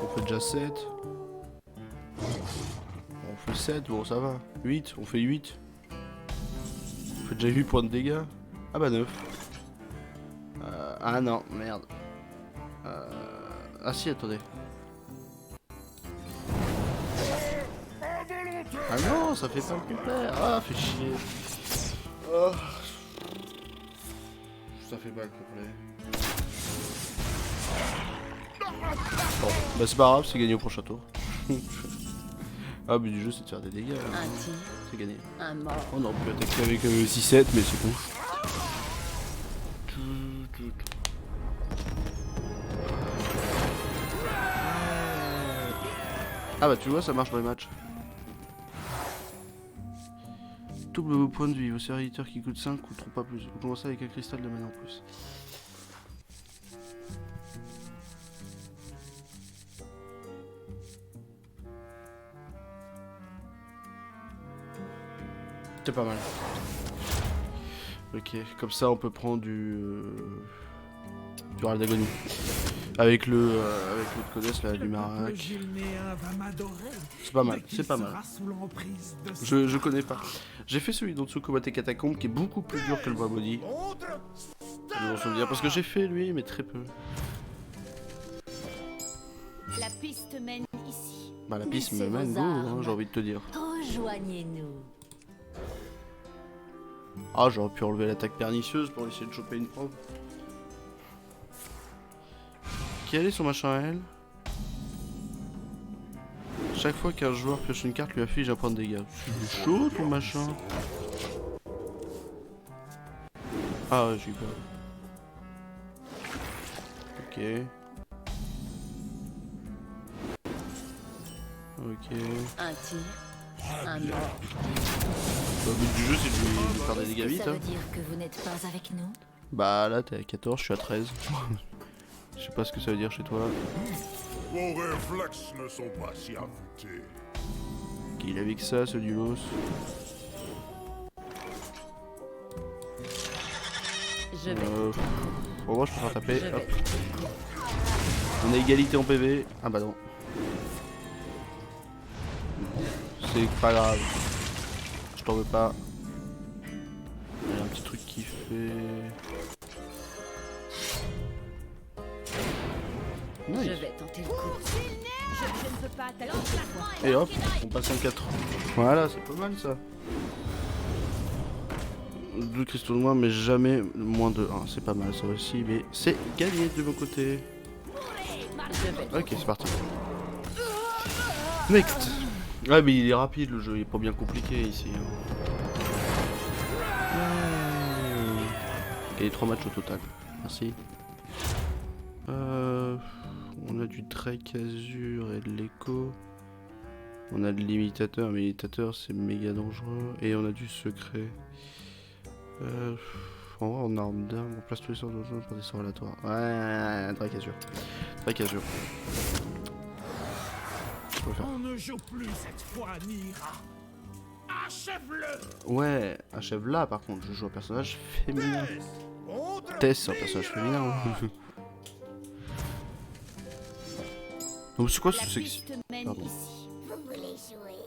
On fait déjà 7. On fait 7, bon ça va. 8, on fait 8. On fait déjà 8 points de dégâts. Ah bah 9. Ah non, merde. Ah si, attendez. Ah non, ça fait pas le complet. Ah, fait chier. Oh. Ça fait pas le complet. Bon, bah c'est pas grave, c'est gagné au prochain tour. Ah, mais du jeu, c'est de faire des dégâts. Un tir, C'est gagné. un mort. On aurait pu attaquer avec 6-7, mais c'est con. Ah bah tu vois, ça marche dans les matchs. Double vos points de vie, vos serviteurs qui coûtent 5 coûteront pas plus. Vous commencez avec un cristal de mana en plus. C'est pas mal. Ok, comme ça on peut prendre du râle d'agonie. Avec le codesse là, du Marac. C'est pas mal, c'est pas mal. Je connais pas. J'ai fait celui d'Otsuko Bate Catacombe qui est beaucoup plus dur que le bois maudit. Je m'en souviens parce que j'ai fait lui, mais très peu. La piste mène ici. Bah la piste me Laissez mène vos go, hein, armes. j'ai envie de te dire. Rejoignez-nous. Ah, j'aurais pu enlever l'attaque pernicieuse pour essayer de choper une probe. Quel est son machin à elle? Chaque fois qu'un joueur pioche une carte, lui affiche un point de dégâts. C'est chaud ton machin. Ah ouais, j'ai eu peur. Ok. Ok. Un tir, un mort. Le but du jeu c'est de lui faire des dégâts vite. Ça Hein. veut dire que vous n'êtes pas avec nous? Bah là t'es à 14, je suis à 13. Je sais pas ce que ça veut dire chez toi. Vos réflexes ne sont pas si affûtés. Qu'il avait que ça, ce Dulos. Je vais. Pour moi je peux faire taper. Je Hop. vais. On a égalité en PV. Ah bah non. C'est pas grave. Je t'en veux pas. Il y a un petit truc qui fait... Je Nice. vais tenter le coup. Je ne peux pas attaquer cette fois. Et hop, on passe en 4. Voilà, c'est pas mal ça. 2 cristaux de moins, mais jamais moins de 1. C'est pas mal ça aussi, mais c'est gagné de mon côté. Je vais. Ok, c'est parti. Next. Ouais, mais il est rapide le jeu, il est pas bien compliqué ici. Et 3 matchs au total. Merci. On a du Drake Azur et de l'écho. On a de l'imitateur, mais l'imitateur c'est méga dangereux. Et on a du secret. En vrai, en arme d'arme, on place tous les sorts de pour des sorts aléatoires. Ouais, Drake Azur. Drake Azur. On ne joue plus cette fois, Nira. Achève-le. Ouais, achève là par contre, je joue un personnage féminin. Tess, c'est un personnage féminin. Donc c'est quoi La ce sexy? piste mène Pardon. ici. Vous voulez jouer?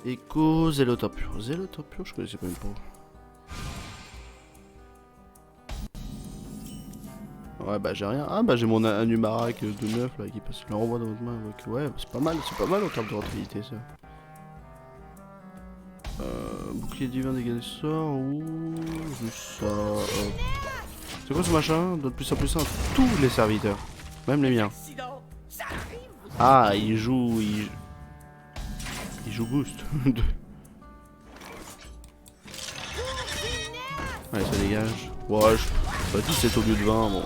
Echo, Zélotin pur. Zélotin pur, je connaissais pas même pas. Ouais bah j'ai rien. Ah bah j'ai mon Anumarak de 9 là qui passe le renvoi dans votre main. Donc, ouais, c'est pas mal en termes de rentabilité ça. Bouclier divin dégâts des sorts ou juste ça. C'est quoi ce machin? Donne plus 1 à tous les serviteurs. Même les miens. Accident, ça arrive. Ah il joue boost. Allez ça dégage. Ouais je... Bah 17 au lieu de 20 bon.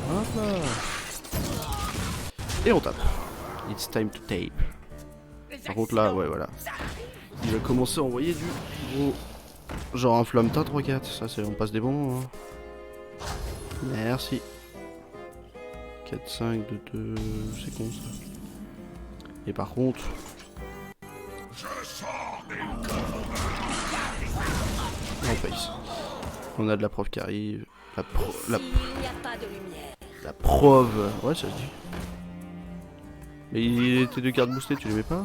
Hop là. Et on tape. It's time to tape. Par contre là, ouais voilà. Il va commencer à envoyer du gros. Genre un flamme-teint 3-4. Ça c'est on passe des bons moments. Hein. Merci. 4-5 de 2. C'est con ça. Et par contre. On face. On a de la preuve qui arrive. La Il n'y a pas de lumière. preuve. Ouais ça se dit. Mais tes 2 cartes boostées, tu les mets pas?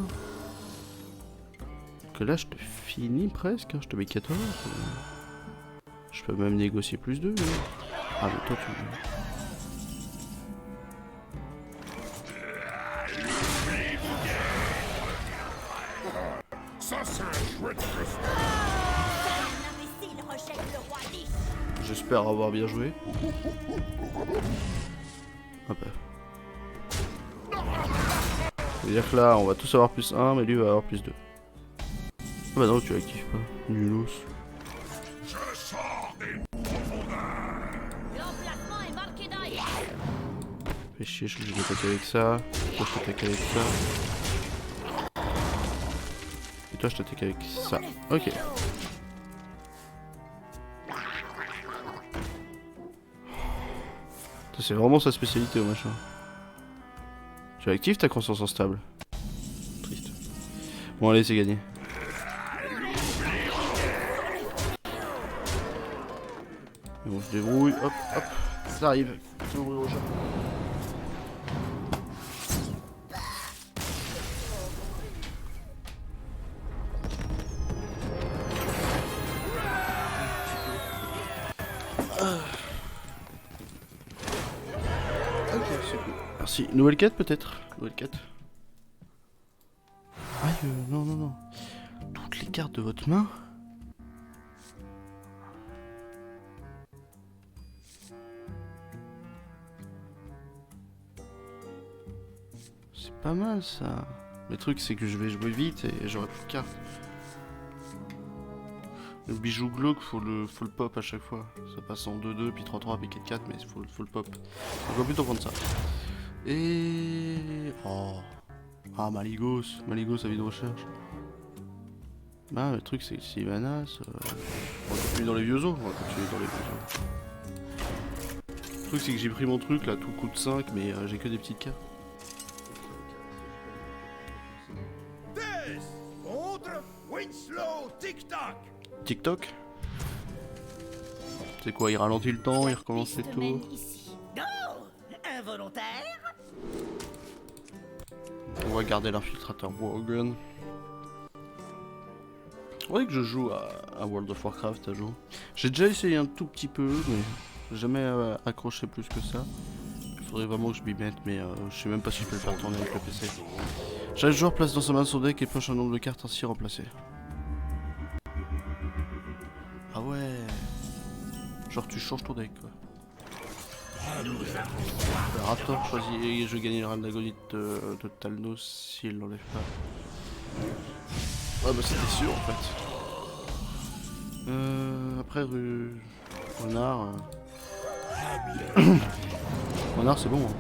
Que là, je te finis presque, hein, je te mets 14. Je peux même négocier plus 2. Ah, mais toi, tu... Ça, c'est un chouette costume. L'imbécile rejette le roi Lich. J'espère avoir bien joué. Ah bah. C'est-à-dire que là, on va tous avoir plus 1, mais lui va avoir plus 2. Ah bah non, tu l'actives pas. Nulos. Je sors des profondeurs. L'emplacement est marqué d'ailleurs. Fais chier, je vais t'attaquer avec ça. Toi, je t'attaque avec ça. Et toi, je t'attaque avec ça. Ok. C'est vraiment sa spécialité au machin. Tu actives ta conscience instable. Triste. Bon allez, c'est gagné. Bon, je débrouille, hop, hop, ça arrive. Je vais ouvrir au chat. Ok, c'est cool. Merci. Nouvelle quête peut-être? Nouvelle quête. Aïe, non, non, non. Toutes les cartes de votre main? C'est pas mal ça. Le truc c'est que je vais jouer vite et j'aurai plus de cartes. Le bijou glauque, faut le pop à chaque fois. Ça passe en 2-2, puis 3-3, puis 4-4, mais faut le pop. Donc on va plutôt prendre ça. Et... Oh. Ah, Maligos. Maligos, avis de recherche. Bah, le truc, c'est que Sylvanas... On va continuer dans les vieux os. On va continuer dans les vieux os. Le truc, c'est que j'ai pris mon truc, là, tout coûte 5, mais j'ai que des petites cartes. Des contre Winslow Tic-Tac. TikTok. C'est quoi, il ralentit le temps, il recommence les tours. Ici. Go! Involontaire? On va garder l'infiltrateur Worgen. Faudrait que je joue à World of Warcraft à jour. J'ai déjà essayé un tout petit peu, mais jamais accroché plus que ça. Il faudrait vraiment que je m'y mette, mais je sais même pas si je peux le faire tourner avec le PC. Chaque joueur place dans sa main son deck et pioche un nombre de cartes ainsi remplacées. Ah ouais. Genre tu changes ton deck quoi. Le Raptor choisit et je gagne le Reine d'Agonite de Talnos s'il l'enlève pas. Ouais bah c'était sûr en fait. Après Renard. Renard c'est bon hein.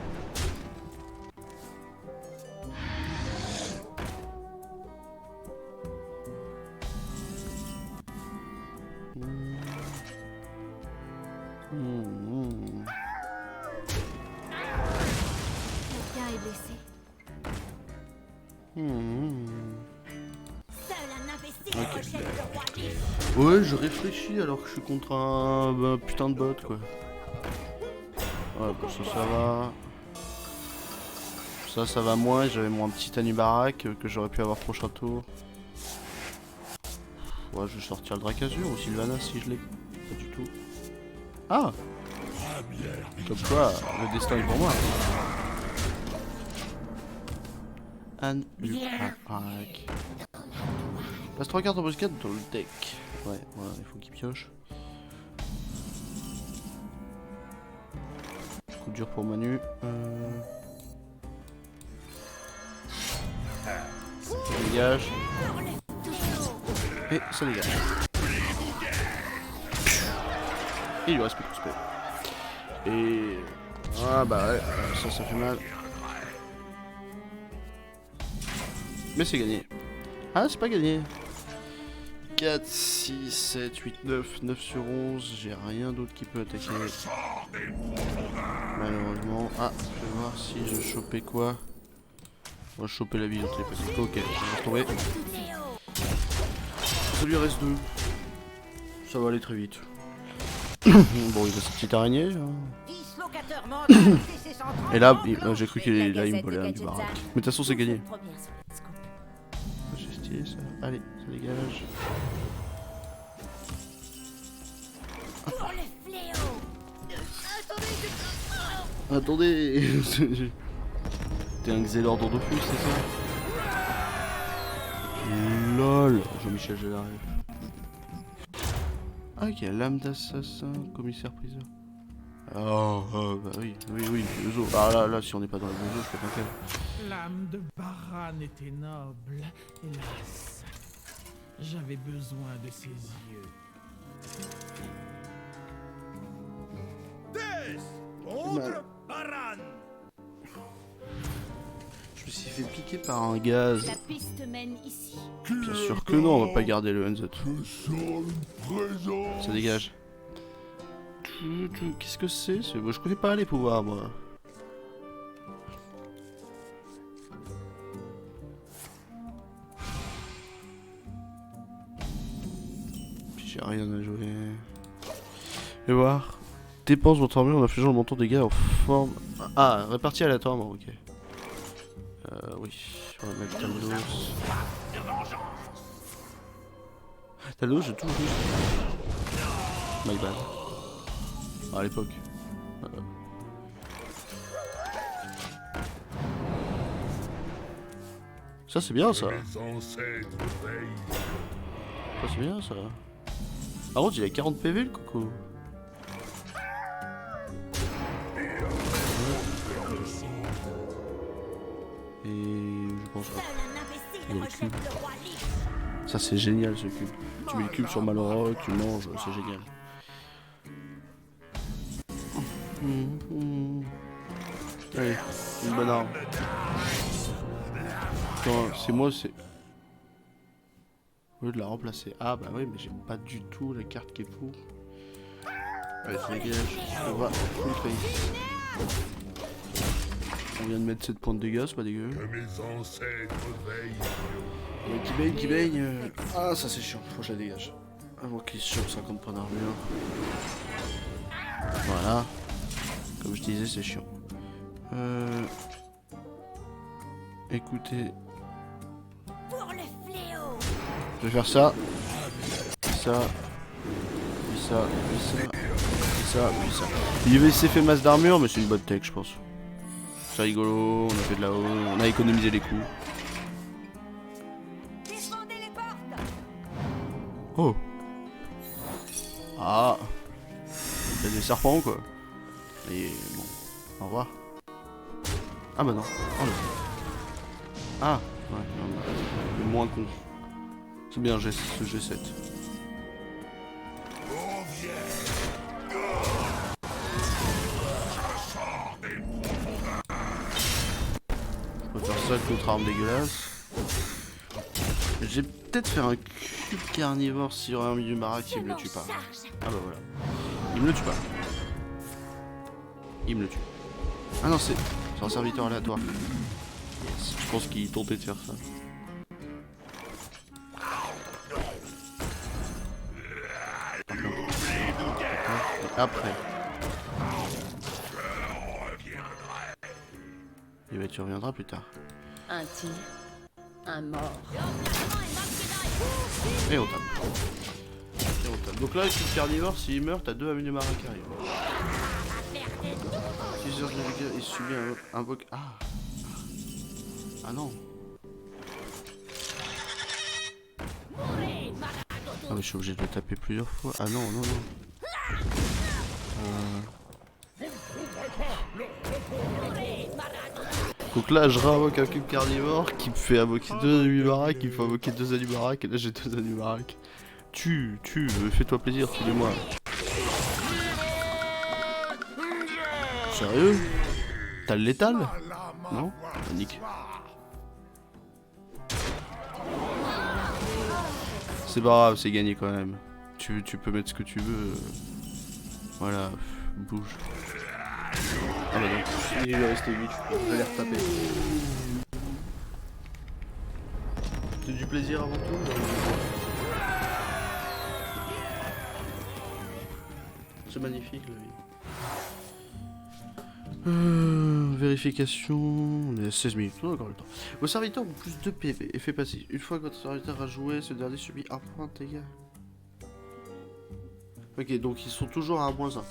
Quelqu'un est blessé. Seul un imbécile rejette le roi Lich. Ouais, je réfléchis alors que je suis contre un putain de bot quoi. Ouais, bah ça va. Ça va moins, j'avais mon petit Anubarak que j'aurais pu avoir prochain tour. Ouais, je vais sortir le Drakazur ou Sylvanas si je l'ai. Pas du tout. Ah! Comme quoi, le destin est pour moi. Anubarak. Passe 3 cartes en embuscade dans le deck. Ouais, voilà, il faut qu'il pioche. Coup dur pour Manu. Ça dégage. Et ça dégage. Et il lui reste plus de spell. Et... Ah bah ouais, ça fait mal. Mais c'est gagné. Ah, c'est pas gagné. 4, 6, 7, 8, 9, 9 sur 11. J'ai rien d'autre qui peut attaquer. Malheureusement. Ah, je vais voir si je chopais quoi. On va choper la vie télépathique. Ok, je vais retrouver. Ça lui reste 2. Ça va aller très vite. Bon, il a sa petite araignée. Hein. navigateur mental, c'est sans Et là, tremblement. j'ai cru qu'il La là, il me Gazette volait de un du Gadgetzan. baraque. Mais de toute façon, c'est gagné. Trop bien sur le scoop. C'est stylé ça. Allez, ça dégage. Pour le fléau. Attendez. T'es un Xelor d'Ordofus, c'est ça? LOL. Jean-Michel Jarre. Ah, ok, lame d'assassin, commissaire priseur. Oh, bah oui, besoin. Ah là, si on n'est pas dans le besoin, je peux pas faire. L'âme de Baran était noble, hélas. J'avais besoin de ses yeux. Oncle Baran. Je me suis fait piquer par un gaz. La piste mène ici. Bien sûr que non, on va pas garder le Hanzot. Ça dégage. Qu'est-ce que c'est? Moi, je connais pas les pouvoirs, moi. Puis j'ai rien à jouer. Et voir. Dépense votre armure en infligeant le montant de dégâts en forme. Ah, réparti aléatoirement, ok. Oui, on va mettre Talos. Talos, j'ai tout juste. My bad. À l'époque. Ça c'est bien ça. Mes ancêtres veillent. Ça c'est bien ça. Par contre il a 40 PV le coco. Et je pense pas. Seul un imbécile Il y a le rejette cube. le roi Lich. Ça c'est génial ce cube. Tu mets le cube sur Malorock, tu manges, c'est génial. Allez, une bonne arme. Attends, c'est moi, c'est... Au lieu de la remplacer. Ah bah oui, mais j'ai pas du tout la carte qui est pour. Allez, c'est dégage. On va full face. On vient de mettre 7 points de dégâts, c'est pas dégueu. Que mes ancêtres veillent. Qui baigne. Ah, ça c'est chiant, faut que je la dégage. Avant qu'il se chope 50 points d'armure. Voilà. Comme je disais, c'est chiant. Écoutez, Pour le fléau. je vais faire ça. Puis ça. Puis ça. Puis ça. Puis ça. Puis ça. Il fait masse d'armure, mais c'est une bonne tech, je pense. C'est rigolo, on a fait de là-haut, on a économisé les coups. Défendez les portes. Oh. Ah. Il y a des serpents quoi. Et bon. Au revoir. Ah bah non. Oh, le... Ah. Ouais, non, le moins con. C'est bien ce G7. On va faire ça avec notre arme dégueulasse. J'ai peut-être faire un cube carnivore sur un milieu marak, il me le tue pas. Ah bah voilà. Il me le tue pas. Il me le tue. Ah non, c'est un serviteur aléatoire. Yes. Je pense qu'il tentait de faire ça. Et après. Et bah tu reviendras plus tard. Un tir, un mort. Et on tape. Et on tape. Donc là, le cube carnivore, s'il meurt, t'as 2 avenues de marin qui arrivent. 6 heures de dégâts, il subit un boc. Ah. Ah non. Ah mais je suis obligé de le taper plusieurs fois. Ah non, non, non. Donc là je réinvoque un cube carnivore qui me fait invoquer 2 Animarak, qui me fait invoquer 2 Animarak, et là j'ai 2 Animarak. Fais-toi plaisir, tue-les-moi. Sérieux? T'as le létal? Non? Nick. C'est pas grave, c'est gagné quand même. Tu peux mettre ce que tu veux. Voilà, bouge. Ah bah non, il lui restait 8, je vais les retaper. C'est du plaisir avant tout. C'est magnifique la vie. Vérification, on est à 16 minutes, on a encore le temps. Vos serviteurs ont plus de PV, effet passif. Une fois que votre serviteur a joué, ce dernier subit 1 point de dégâts. Ok, donc ils sont toujours à -1.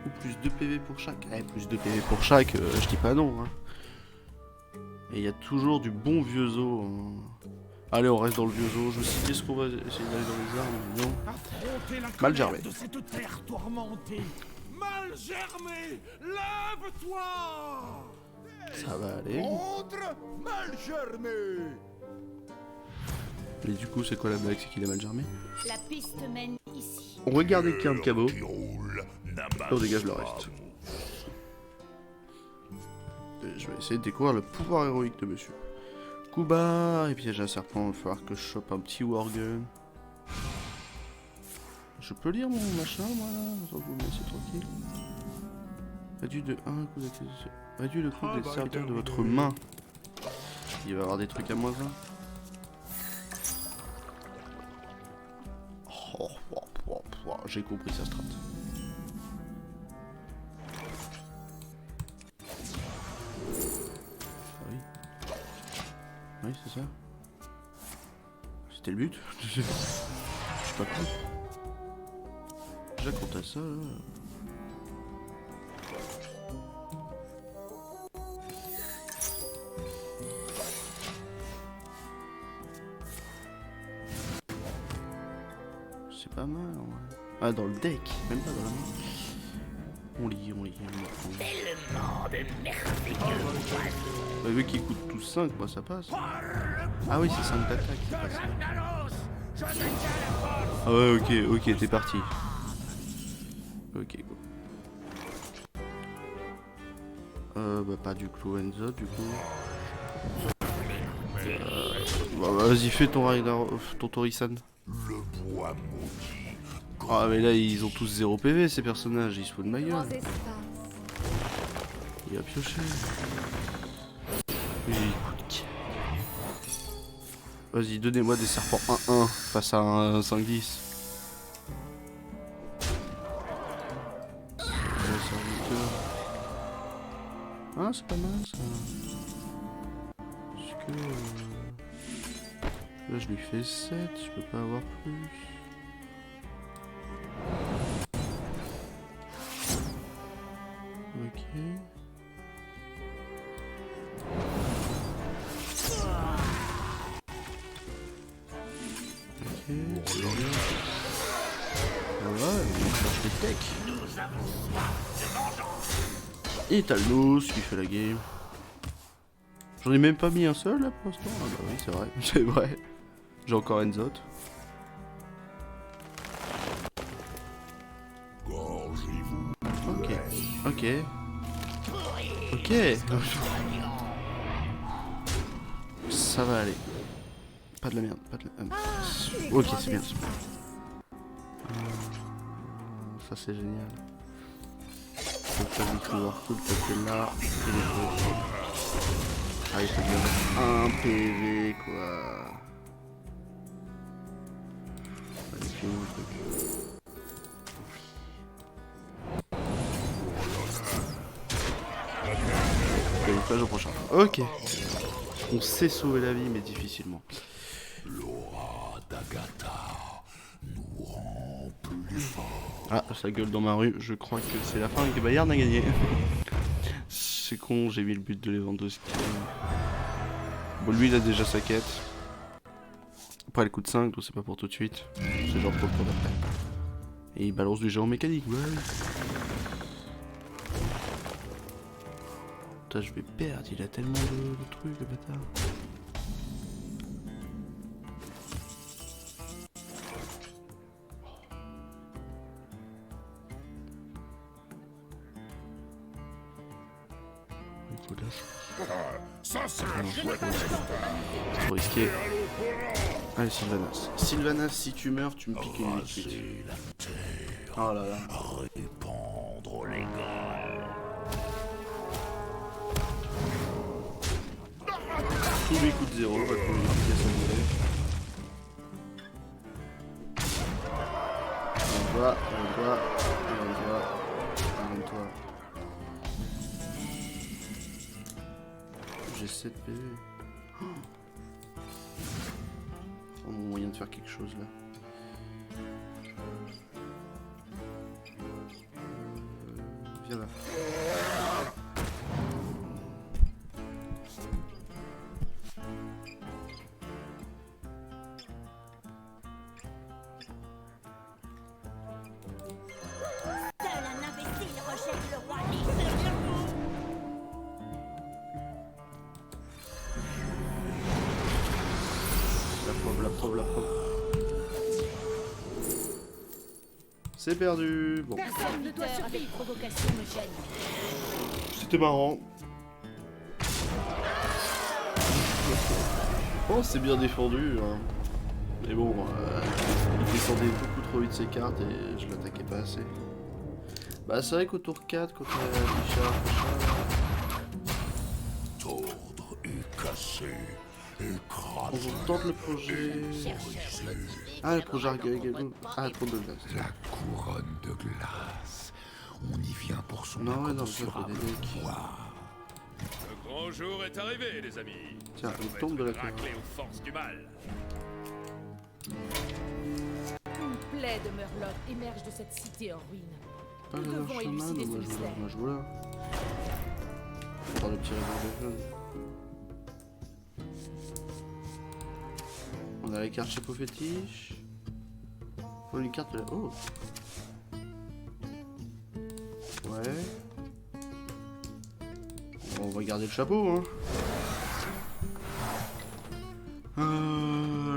Ou plus de PV pour chaque. Eh, plus de PV pour chaque, je dis pas non. Hein. Et il y a toujours du bon vieux zoo. Hein. Allez, on reste dans le vieux zoo. Je me suis dit, est-ce qu'on va essayer d'aller dans les armes? Non. Affrontez la Mal colère germé. de cette terre tourmentée. Mal germé, lève-toi. Ça va aller. Contre mal germé. Mais du coup, c'est quoi la blague? C'est qu'il est mal germé. La piste mène ici. On regarde les cartes cabot. Qui roule n'abat Et on dégage le pas. reste. Et je vais essayer de découvrir le pouvoir héroïque de monsieur. Coup bas et piège à serpent. Il va falloir que je chope un petit wargun. Je peux lire mon machin, moi là? Attends, vous me laissez tranquille. Réduit de 1 coup d'activation. Réduit le coût des serviteurs de votre main. Il va y avoir des trucs à -1. J'ai compris sa strat. Ah oui. Oui, c'est ça. C'était le but. Je suis pas con. Déjà quand t'as ça là. C'est pas mal en vrai. Ah, dans le deck, même pas dans la main. On lit. Tellement de merveilleux oiseaux. Bah, vu qu'ils coûtent tous 5, moi ça passe. Ah oui, c'est 5 d'attaque. c'est pas ça. Ah ouais, ok, t'es parti. Ok, go. Bah pas du Cloenza du coup. Bah vas-y, fais ton Torisan. Le bois maudit. Ah mais là ils ont tous 0 PV ces personnages, ils se foutent de ma gueule. Il a pioché. Écoute. Vas-y, donnez-moi des serpents 1-1 face à un 5-10. Ah, c'est pas mal ça. Est-ce que... Là je lui fais 7, je peux pas avoir plus. Ok. Ok. Ah ouais, on cherche des techs. Et t'as le Nous qui fait la game. J'en ai même pas mis un seul là pour l'instant. Ah bah oui, c'est vrai, c'est vrai. J'ai encore Enzot. Gorgez-vous. Ok, ok. Ok. Ça va aller. Pas de la merde, pas de la... ok, c'est bien, c'est bien. Ça c'est génial. Faut pas du tout voir tout le côté là. Et les autres. Ah, il faut bien un PV quoi. Allez, fais mon truc. Camouflage au prochain. Ok. On sait sauver la vie, mais difficilement. L'aura d'Agatha nous rend plus forts. Ah, ça gueule dans ma rue. Je crois que c'est la fin et que Bayern a gagné. C'est con, j'ai mis le but de Lewandowski. Bon, lui, il a déjà sa quête. Après, elle coûte 5, donc c'est pas pour tout de suite. C'est genre pour le tour d'après. Et il balance du géant mécanique, ouais. Putain, je vais perdre, il a tellement de trucs, le bâtard. Écoute, là, Ça, c'est un non, chouette. c'est trop risqué. Allez, Sylvanas. Sylvanas, si tu meurs, tu me piques une liquide. Raser la terre, Oh là là. répandre les grains. Tous les coups de 0, va trouver une efficacité. On voit. toi. J'ai 7 PV. Oh, mon moyen de faire quelque chose là. Viens là. Seul un imbécile rejette le roi Lys. La preuve. C'est perdu. Bon, Personne ne doit survivre. Provocation me gêne. c'était marrant. Oh, c'est bien défendu. Hein. Mais bon, il descendait beaucoup trop vite ses cartes et je l'attaquais pas assez. Bah, c'est vrai qu'au tour 4, quand Richard, Tordre et casser, on écraser vous tente le projet. Ah, le projet Argagalo. Ah, trop de glace. la couronne de glace. On y vient pour son Non, ouais, non, ça incommensurable fait des decks. pouvoir. Le grand jour est arrivé, les amis. Tiens, Ça il va tombe être de la une raclée couronne. aux forces du mal. Une plaie de Murloc émerge de cette cité en ruine. Ah, Nous j'adore devons Shaman, élucider ce moi mystère. je joue là. On parle de petit réseau de jeunes. On a les cartes chapeau fétiche. Faut une carte de la... Oh. Ouais. Bon, on va garder le chapeau, hein.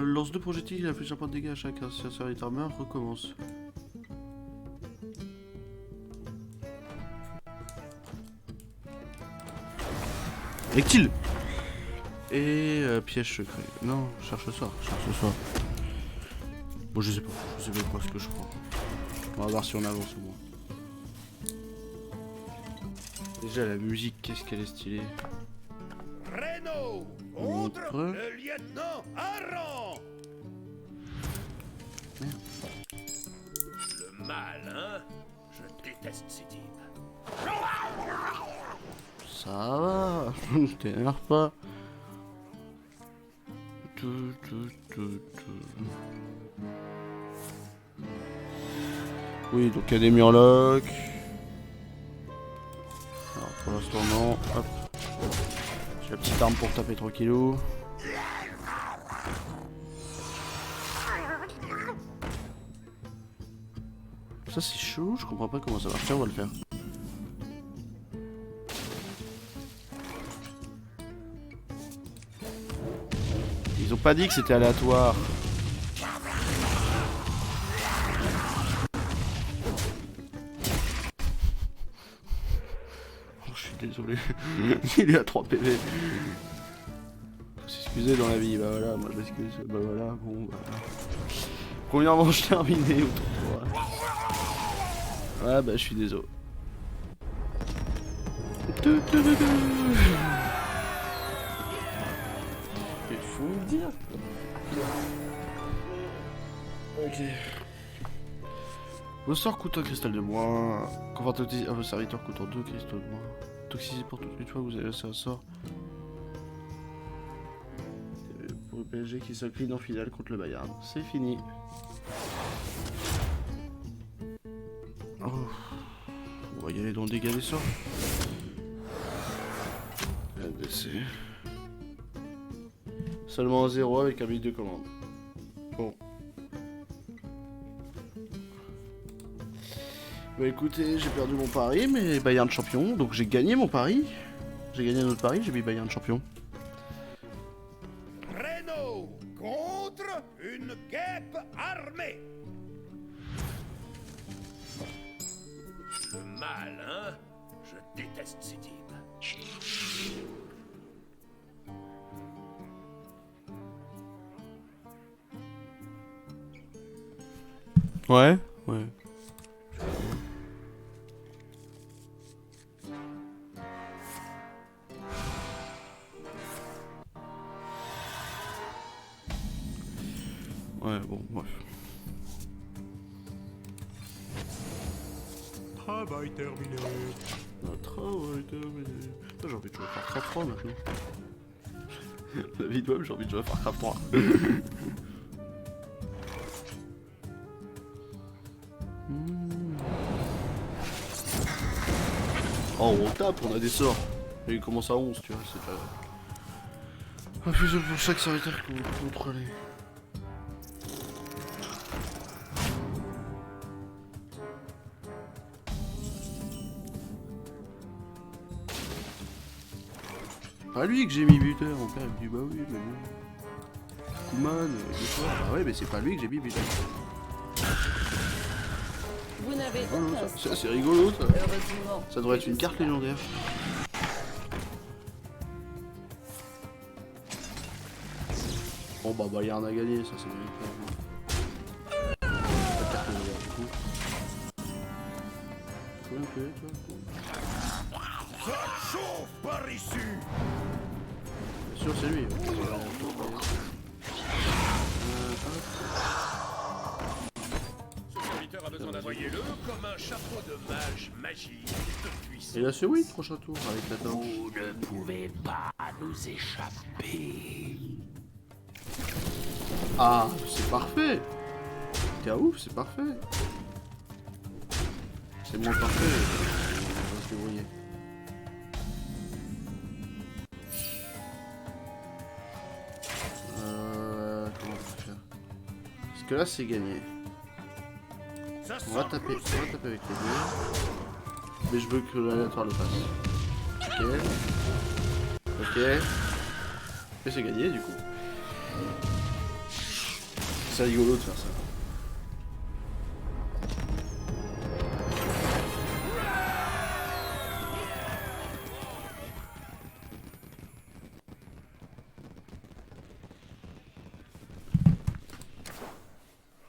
Lance 2 projectiles, il inflige un point de dégâts à chacun. Si un serviteur meurt, recommence. Rectile. Et piège secret. Non, cherche ce soir. Bon, je sais pas quoi ce que je prends. On va voir si on avance au moins. Déjà la musique, qu'est-ce qu'elle est stylée. Reno contre le lieutenant Aran. Merde. Le mal, hein? Je déteste ces types. Ça va, ne t'énerve pas. Oui, donc il y a des murlocs. Alors pour l'instant non. Hop. J'ai la petite arme pour taper tranquillou. Ça c'est chaud, je comprends pas comment ça marche. Tiens, on va le faire. Ils ont pas dit que c'était aléatoire. Oh, je suis désolé. Il est à 3 PV. Faut s'excuser dans la vie. Bah voilà, moi je m'excuse. Bah voilà, bon bah. Combien manche terminé autour de toi? Ah bah je suis désolé. Il faut le dire. Ok. Vos sorts coûtent un cristal de moins. Confortabilité à vos serviteurs coûtant 2 cristaux de moins. Toxicité pour toute une fois que vous avez laissé un sort. Pour le PSG qui s'incline en finale contre le Bayern. C'est fini. Oh. On va y aller dans le dégâts des sorts. ADC. Seulement un 0 avec un bit de commande. Bon. Bah écoutez, j'ai perdu mon pari, mais Bayern champion, donc j'ai gagné mon pari. J'ai gagné un autre pari, j'ai mis Bayern champion. Reno contre une guêpe armée. Le mal, hein? Je déteste ces types. Ouais, ouais. Ouais, bon, bref. Travail terminé. Notre travail est terminé. Putain, j'ai envie de jouer à Warcraft 3 maintenant. La vie de web, j'ai envie de jouer à Warcraft 3. Oh, on tape, on a des sorts. Et il commence à 11, tu vois, c'est pas... Un fusil pour chaque serviteur que vous contrôlez. Pas lui que j'ai mis buteur, mon père il me dit bah oui, mais bon. Kuman, des fois, bah ouais, mais c'est pas lui que j'ai mis buteur. Vous n'avez Oh, aucun ça c'est rigolo ça. Heureusement. Ça devrait être une carte légendaire. Bon bah il y a rien à gagner, ça c'est bien. La carte légendaire du coup. Combien tu es toi? Ça chauffe par ici. Bien sûr c'est lui. A besoin d'envoyer-le comme un chapeau de mage magique de puissance. Et là c'est oui, prochain tour avec la torche. Vous ne pouvez pas nous échapper. Ah, c'est parfait. T'es ouf, c'est parfait. C'est moins parfait. On va se débrouiller. Comment on peut faire? Parce que là c'est gagné. On va taper avec les deux. Mais je veux que l'aléatoire le fasse. Ok. Ok. Et c'est gagné du coup. C'est rigolo de faire ça.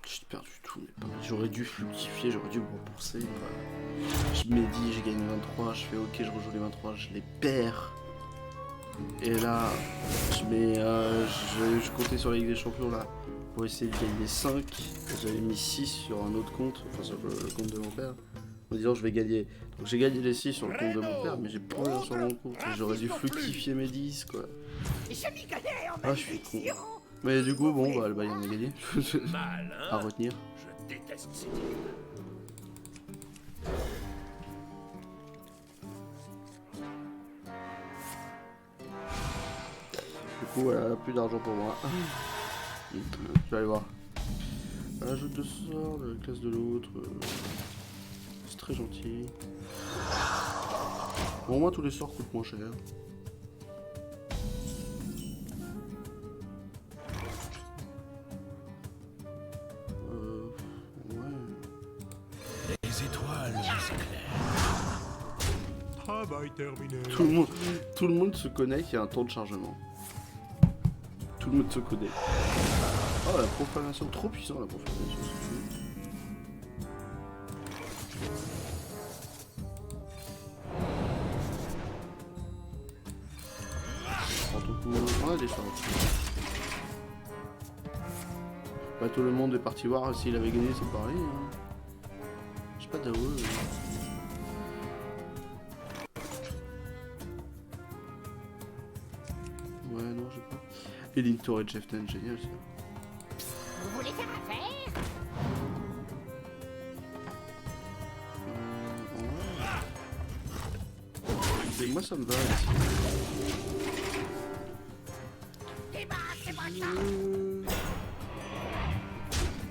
J'ai perdu tout, mais pas... J'aurais dû fluctifier, j'aurais dû me rembourser. Voilà. Je m'ai dit, j'ai gagné 23, je fais ok, je rejoue les 23, je les perds. Et là, je mets, je comptais sur la Ligue des Champions là pour essayer de gagner 5. J'avais mis 6 sur un autre compte, enfin sur le compte de mon père, en disant je vais gagner. Donc j'ai gagné les 6 sur le compte de mon père, mais j'ai plus rien sur mon compte. J'aurais dû fluctifier mes 10 quoi. Ah, je suis con. Mais du coup, bon, bah le Bayern a gagné. Mal, À hein? retenir. Je déteste ces types. Du coup, voilà, plus d'argent pour moi. Je vais aller voir. Ajoute de sort de la classe de l'autre. C'est très gentil. Bon, moi, tous les sorts coûtent moins cher. Ouais. Les étoiles s'éclairent. Travail terminé. Tout le monde se connaît qu'il y a un temps de chargement. Tout le monde se connaît. Oh, la profanation, trop puissant la profanation. On a des sorts. Bah, tout le monde est parti voir s'il avait gagné, c'est pareil. Hein. J'ai pas d'AOE. Ouais, non, j'ai pas. Et Linktor et Jefften, génial ça. Vous voulez faire affaire? Ouais. Moi ça me va.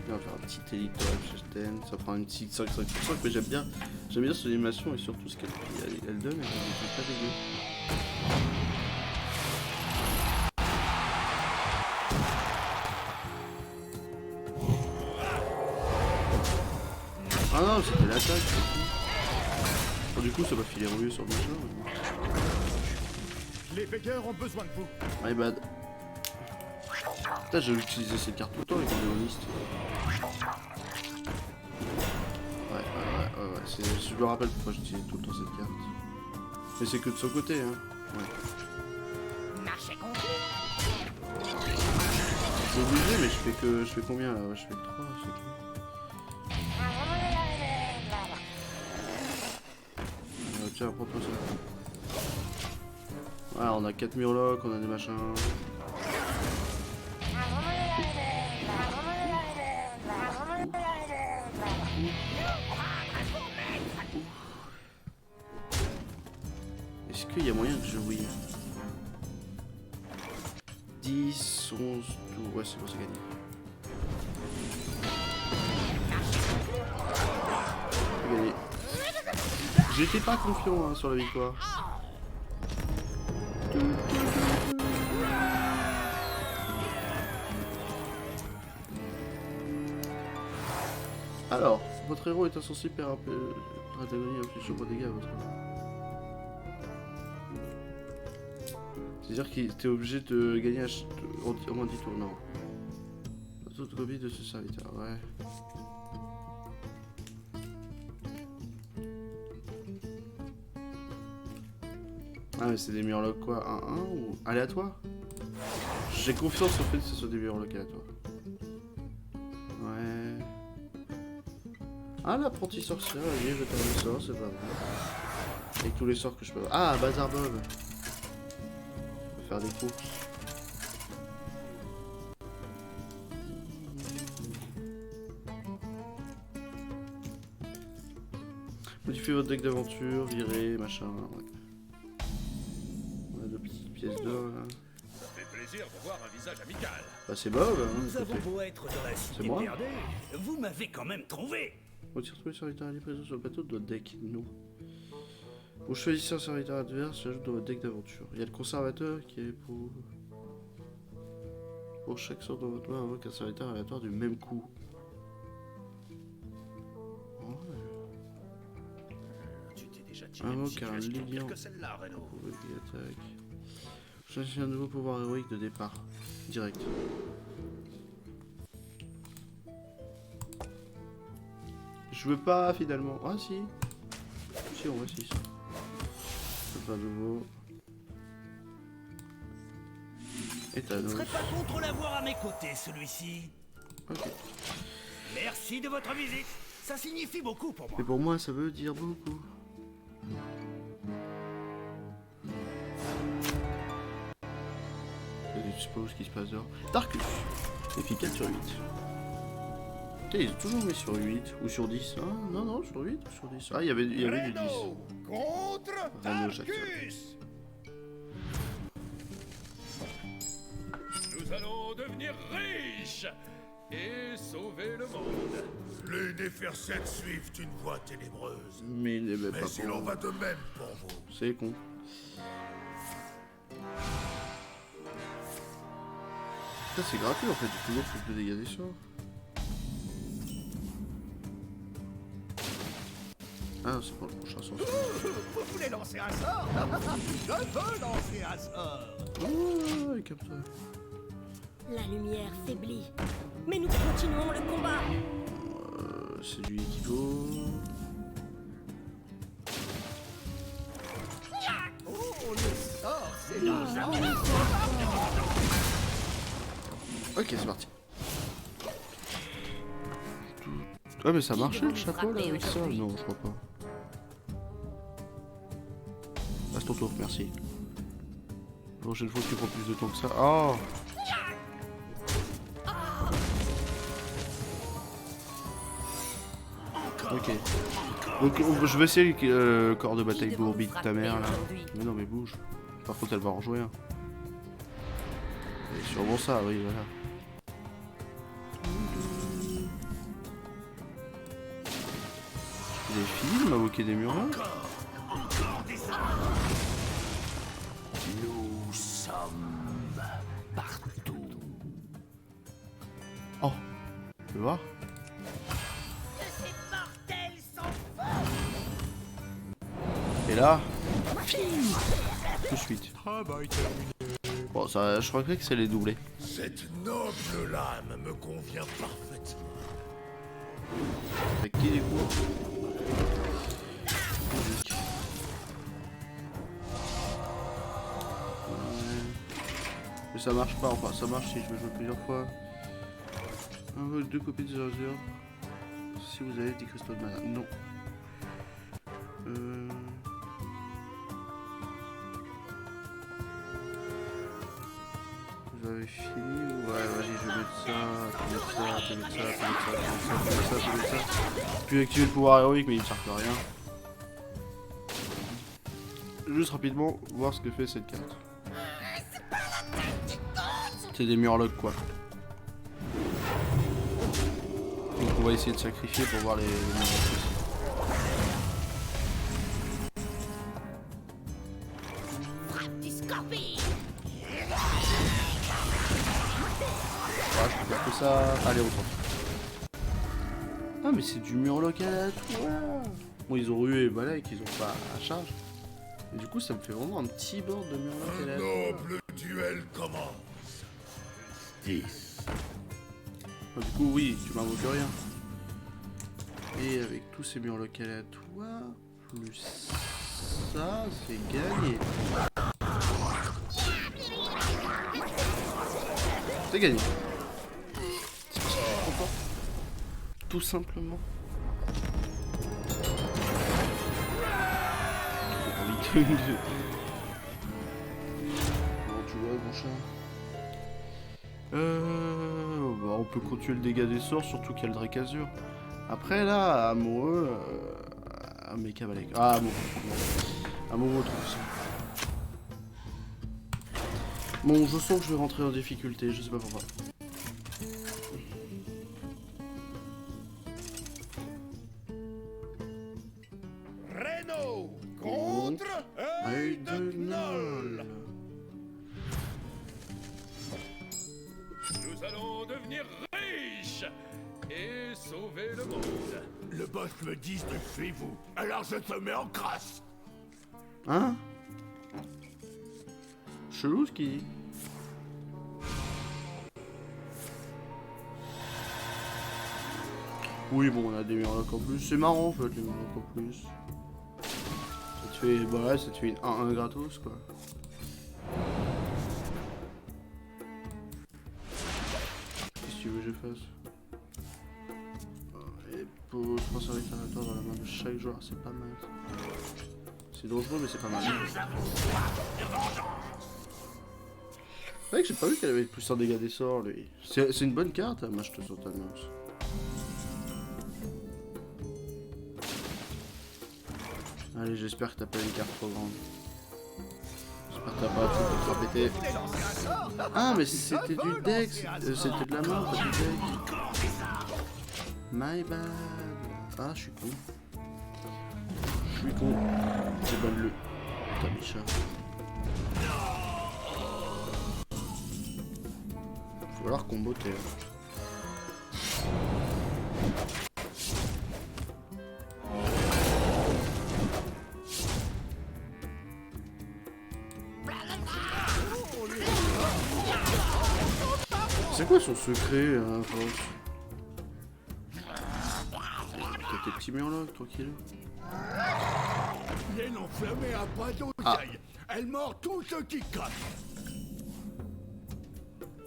On va faire un petit Linktor et Jefften, ça prend une petite 5-5%, mais j'aime bien son animation et surtout ce qu'elle donne, elle est pas dégueu. Ah non, c'était l'attaque. Bon, du coup, ça va filer en mieux sur le machin. Les veilleurs ont besoin de vous. My bad. Putain, j'ai utilisé cette carte tout le temps, les démonistes. Ouais. Je me rappelle pourquoi j'utilise tout le temps cette carte. Mais c'est que de son côté, hein. Ouais. Marché conclu. C'est obligé, mais je fais combien là? Je fais que 3, c'est tout. Tiens, prends-toi ça. Voilà, on a 4 murlocs, on a des machins. Est-ce qu'il y a moyen que je win? 10, 11, 12... Ouais, c'est bon, c'est gagné. C'est gagné. J'étais pas confiant hein, sur la victoire. Alors, votre héros est insensible par un peu... Antagonie inflige sur vos dégâts à votre héros. C'est-à-dire qu'il était obligé de gagner au moins 10 tours, non. Toute copie de ce serviteur, ouais. Ah mais c'est des murlocs quoi, 1-1 ou aléatoire? J'ai confiance au fait que ce soit des murlocs aléatoires. Ouais. Ah l'apprenti sorcière, oui, je vais faire le sort, c'est pas vrai. Avec tous les sorts que je peux... Ah, Bazar Bob. Faire des courses. Modifiez votre deck d'aventure, virer, machin, ouais. On a 2 petites pièces d'or là. Ça fait plaisir de voir un visage amical. Bah c'est Bob, hein, Nous avons beau être dans la C'est cité moi perdue, vous m'avez quand même trouvé. Retire tous les serviteurs alliés présents sur le bateau de votre deck, non. Vous choisissez un serviteur adverse, j'ajoute dans votre deck d'aventure. Il y a le conservateur qui est pour... Pour chaque sort dans votre main, invoque un serviteur aléatoire du même coup. Tu t'es déjà tiré une Invoque un situation pire Lilian. que celle-là, Renaud. Attaque. Choisissez un nouveau pouvoir héroïque de départ. Direct. Je veux pas finalement. Ah si. Si on voit 6. Pas nouveau. Et t'as Je ne nouveau. serais pas contre l'avoir à mes côtés, celui-ci. Ok. Merci de votre visite. Ça signifie beaucoup pour moi. Et pour moi ça veut dire beaucoup. Je sais pas où ce qui se passe dehors. Darkus. Défi 4 sur 8. Putain, ils ont toujours mis sur 8 ou sur 10. Ah, non, non, sur 8 ou sur 10. Ah, il y avait du 10. Renaud contre Renaud, chaque Darkus. Nous allons devenir riches et sauver le monde. Les Néfersets suivent une voie ténébreuse. Mais il n'aimait Mais pas il en pour... va de même pour vous. C'est con. Ça c'est gratuit en fait, j'ai toujours plus de dégâts des sorts. Ah c'est pour le prochain sort. Vous voulez lancer un sort? Je veux lancer un sort. Oh, il capte. La lumière faiblit. Mais nous continuons le combat. C'est du Ikigo. Oh, le sort, c'est là. Ok, c'est parti. Ouais, mais ça marchait le chapeau là avec ça? Non, je crois pas. Passe ton tour, merci. La prochaine fois que tu prends plus de temps que ça. Oh! Ok. Donc je vais essayer le corps de bataille bourbi de ta mère là. Mais non mais bouge. Par contre elle va en rejouer un. Et sûrement ça, oui voilà. Il est fini de m'invoquer des murs là. Nous sommes partout. Oh! Tu veux voir? Et là, tout de suite. Bon, ça, je crois que c'est les doublés. Cette noble lame me convient parfaitement. Avec qui du coup? Mais ça marche pas, enfin ça marche si je veux jouer plusieurs fois. Invoque 2 copies de Azure. Si vous avez 10 cristaux de mana. Non. vérifie. Ouais, vas-y, je vais mettre ça, tu mets ça, tu mets ça, tu mets ça, tu mets ça, tu mets ça. Puis activer le pouvoir héroïque, mais il ne sert à rien. Juste rapidement, voir ce que fait cette carte. C'est des murlocs quoi. Donc on va essayer de sacrifier pour voir les murlocs aussi. Ouais, je peux faire que ça. Allez, on tente. Ah mais c'est du murloc à la toile. Bon, ils ont rué Balek, ils ont pas à charge. Et du coup, ça me fait vraiment un petit board de murloc à la toile. Noble duel commence. 10. Du coup, oui, tu m'invoques rien. Et avec tous ces murlocs aléatoires, plus ça, c'est gagné. C'est gagné. Tout simplement. Comment tu vois, mon chat? Bah, on peut continuer le dégât des sorts, surtout qu'il y a le Dracazur. Après là, amoureux, Mecha Balek. Ah, amoureux trouve ça. Bon, je sens que je vais rentrer en difficulté, je sais pas pourquoi. Reno contre œil de Gnoll. Nous allons devenir riches et sauver le monde. Le boss me dit de chez vous, alors je te mets en crasse. Hein? Chelou ce qu'il dit. Oui, bon, on a des murlocs en plus. C'est marrant en fait, les murlocs en plus. Ça te fait, bah ouais, ça te fait une 1-1 gratos quoi. Qu'est-ce que tu veux que je fasse? Et pose 3 services aléatoires dans la main de chaque joueur, c'est pas mal. C'est dangereux, mais c'est pas mal. C'est vrai que j'ai pas vu qu'elle avait plus un dégât des sorts, lui. C'est une bonne carte, moi je te saute annonce. Allez, j'espère que t'as pas une carte trop grande. J'espère que t'as pas tout pour te faire péter. Ah, mais c'était du deck, c'était de la main, pas du deck. My bad. Ah, je suis con. Je suis con. J'ai mal le. Putain, Micha. Faut falloir comboter. C'est quoi son secret, hein, Faust? T'as tes petits murlocs, tranquille. L'aile enflammée à pas d'oseille. Elle mord tout ce qui casse.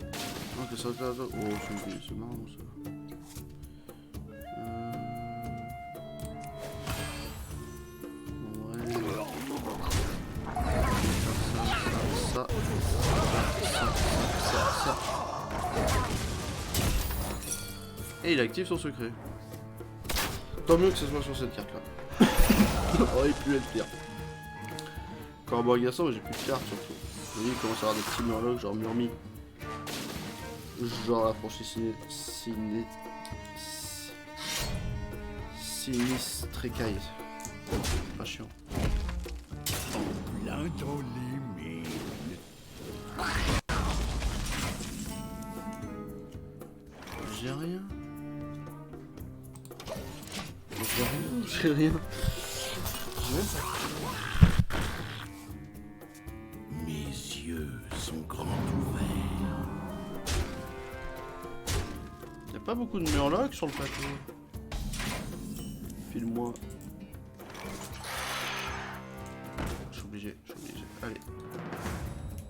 Ok, ça. Oh, c'est marrant ça. Ouais. Ça. Et il active son secret. Tant mieux que ce soit sur cette carte là. Aurait pu être pire. Corbeau agaçant, mais j'ai plus de cartes surtout. Vous voyez, il commence à avoir des petits murlocs genre Murmi. Genre la franchise Sinistrekai. Pas chiant. Plein dans les mines. J'ai rien. J'ai rien. Mes yeux sont grands ouverts. Y'a pas beaucoup de murlocs sur le plateau. File-moi. Je suis obligé. Allez.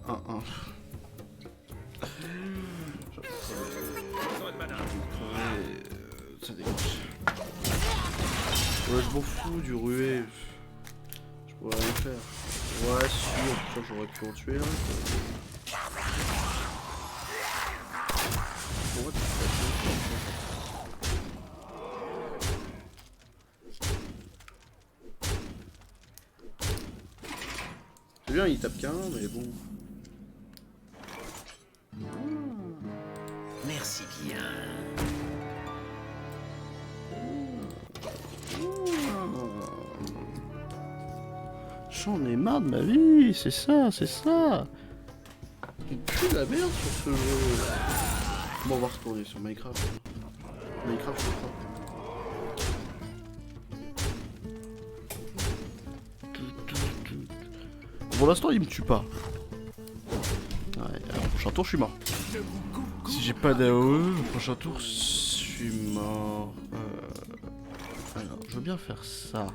1-1. Ça dégage. Ouais, je m'en fous du ruée. Je pourrais rien faire. Ouais, sûr. Putain, j'aurais pu en tuer là. pour moi, c'est bien, il tape qu'un, mais bon. Merci bien. J'en ai marre de ma vie, c'est ça, c'est ça. Il pue la merde sur ce jeu. Bon, on va retourner sur Minecraft. Minecraft, je crois. Pour l'instant, il me tue pas. Ouais, au prochain tour, je suis mort. Si j'ai pas d'AOE, au prochain tour, je suis mort. Alors, je veux bien faire ça.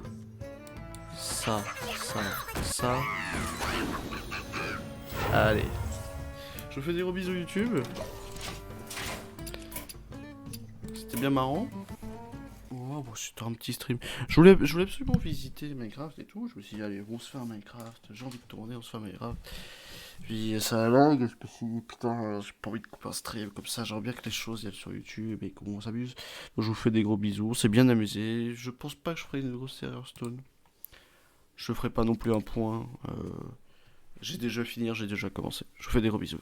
Ça. Allez. Je vous fais des gros bisous YouTube. C'était bien marrant. Oh, bon, c'était un petit stream. Je voulais absolument visiter Minecraft et tout. Je me suis dit, allez, on se fait un Minecraft. J'ai envie de tourner, on se fait un Minecraft. Puis ça a lag. Je me suis dit, putain, j'ai pas envie de couper un stream comme ça. J'aimerais bien que les choses y aillent sur YouTube et qu'on s'amuse. Donc je vous fais des gros bisous. C'est bien amusé. Je pense pas que je ferai une grosse série Hearthstone. Je ferai pas non plus un point. J'ai déjà fini, j'ai déjà commencé. Je vous fais des gros bisous.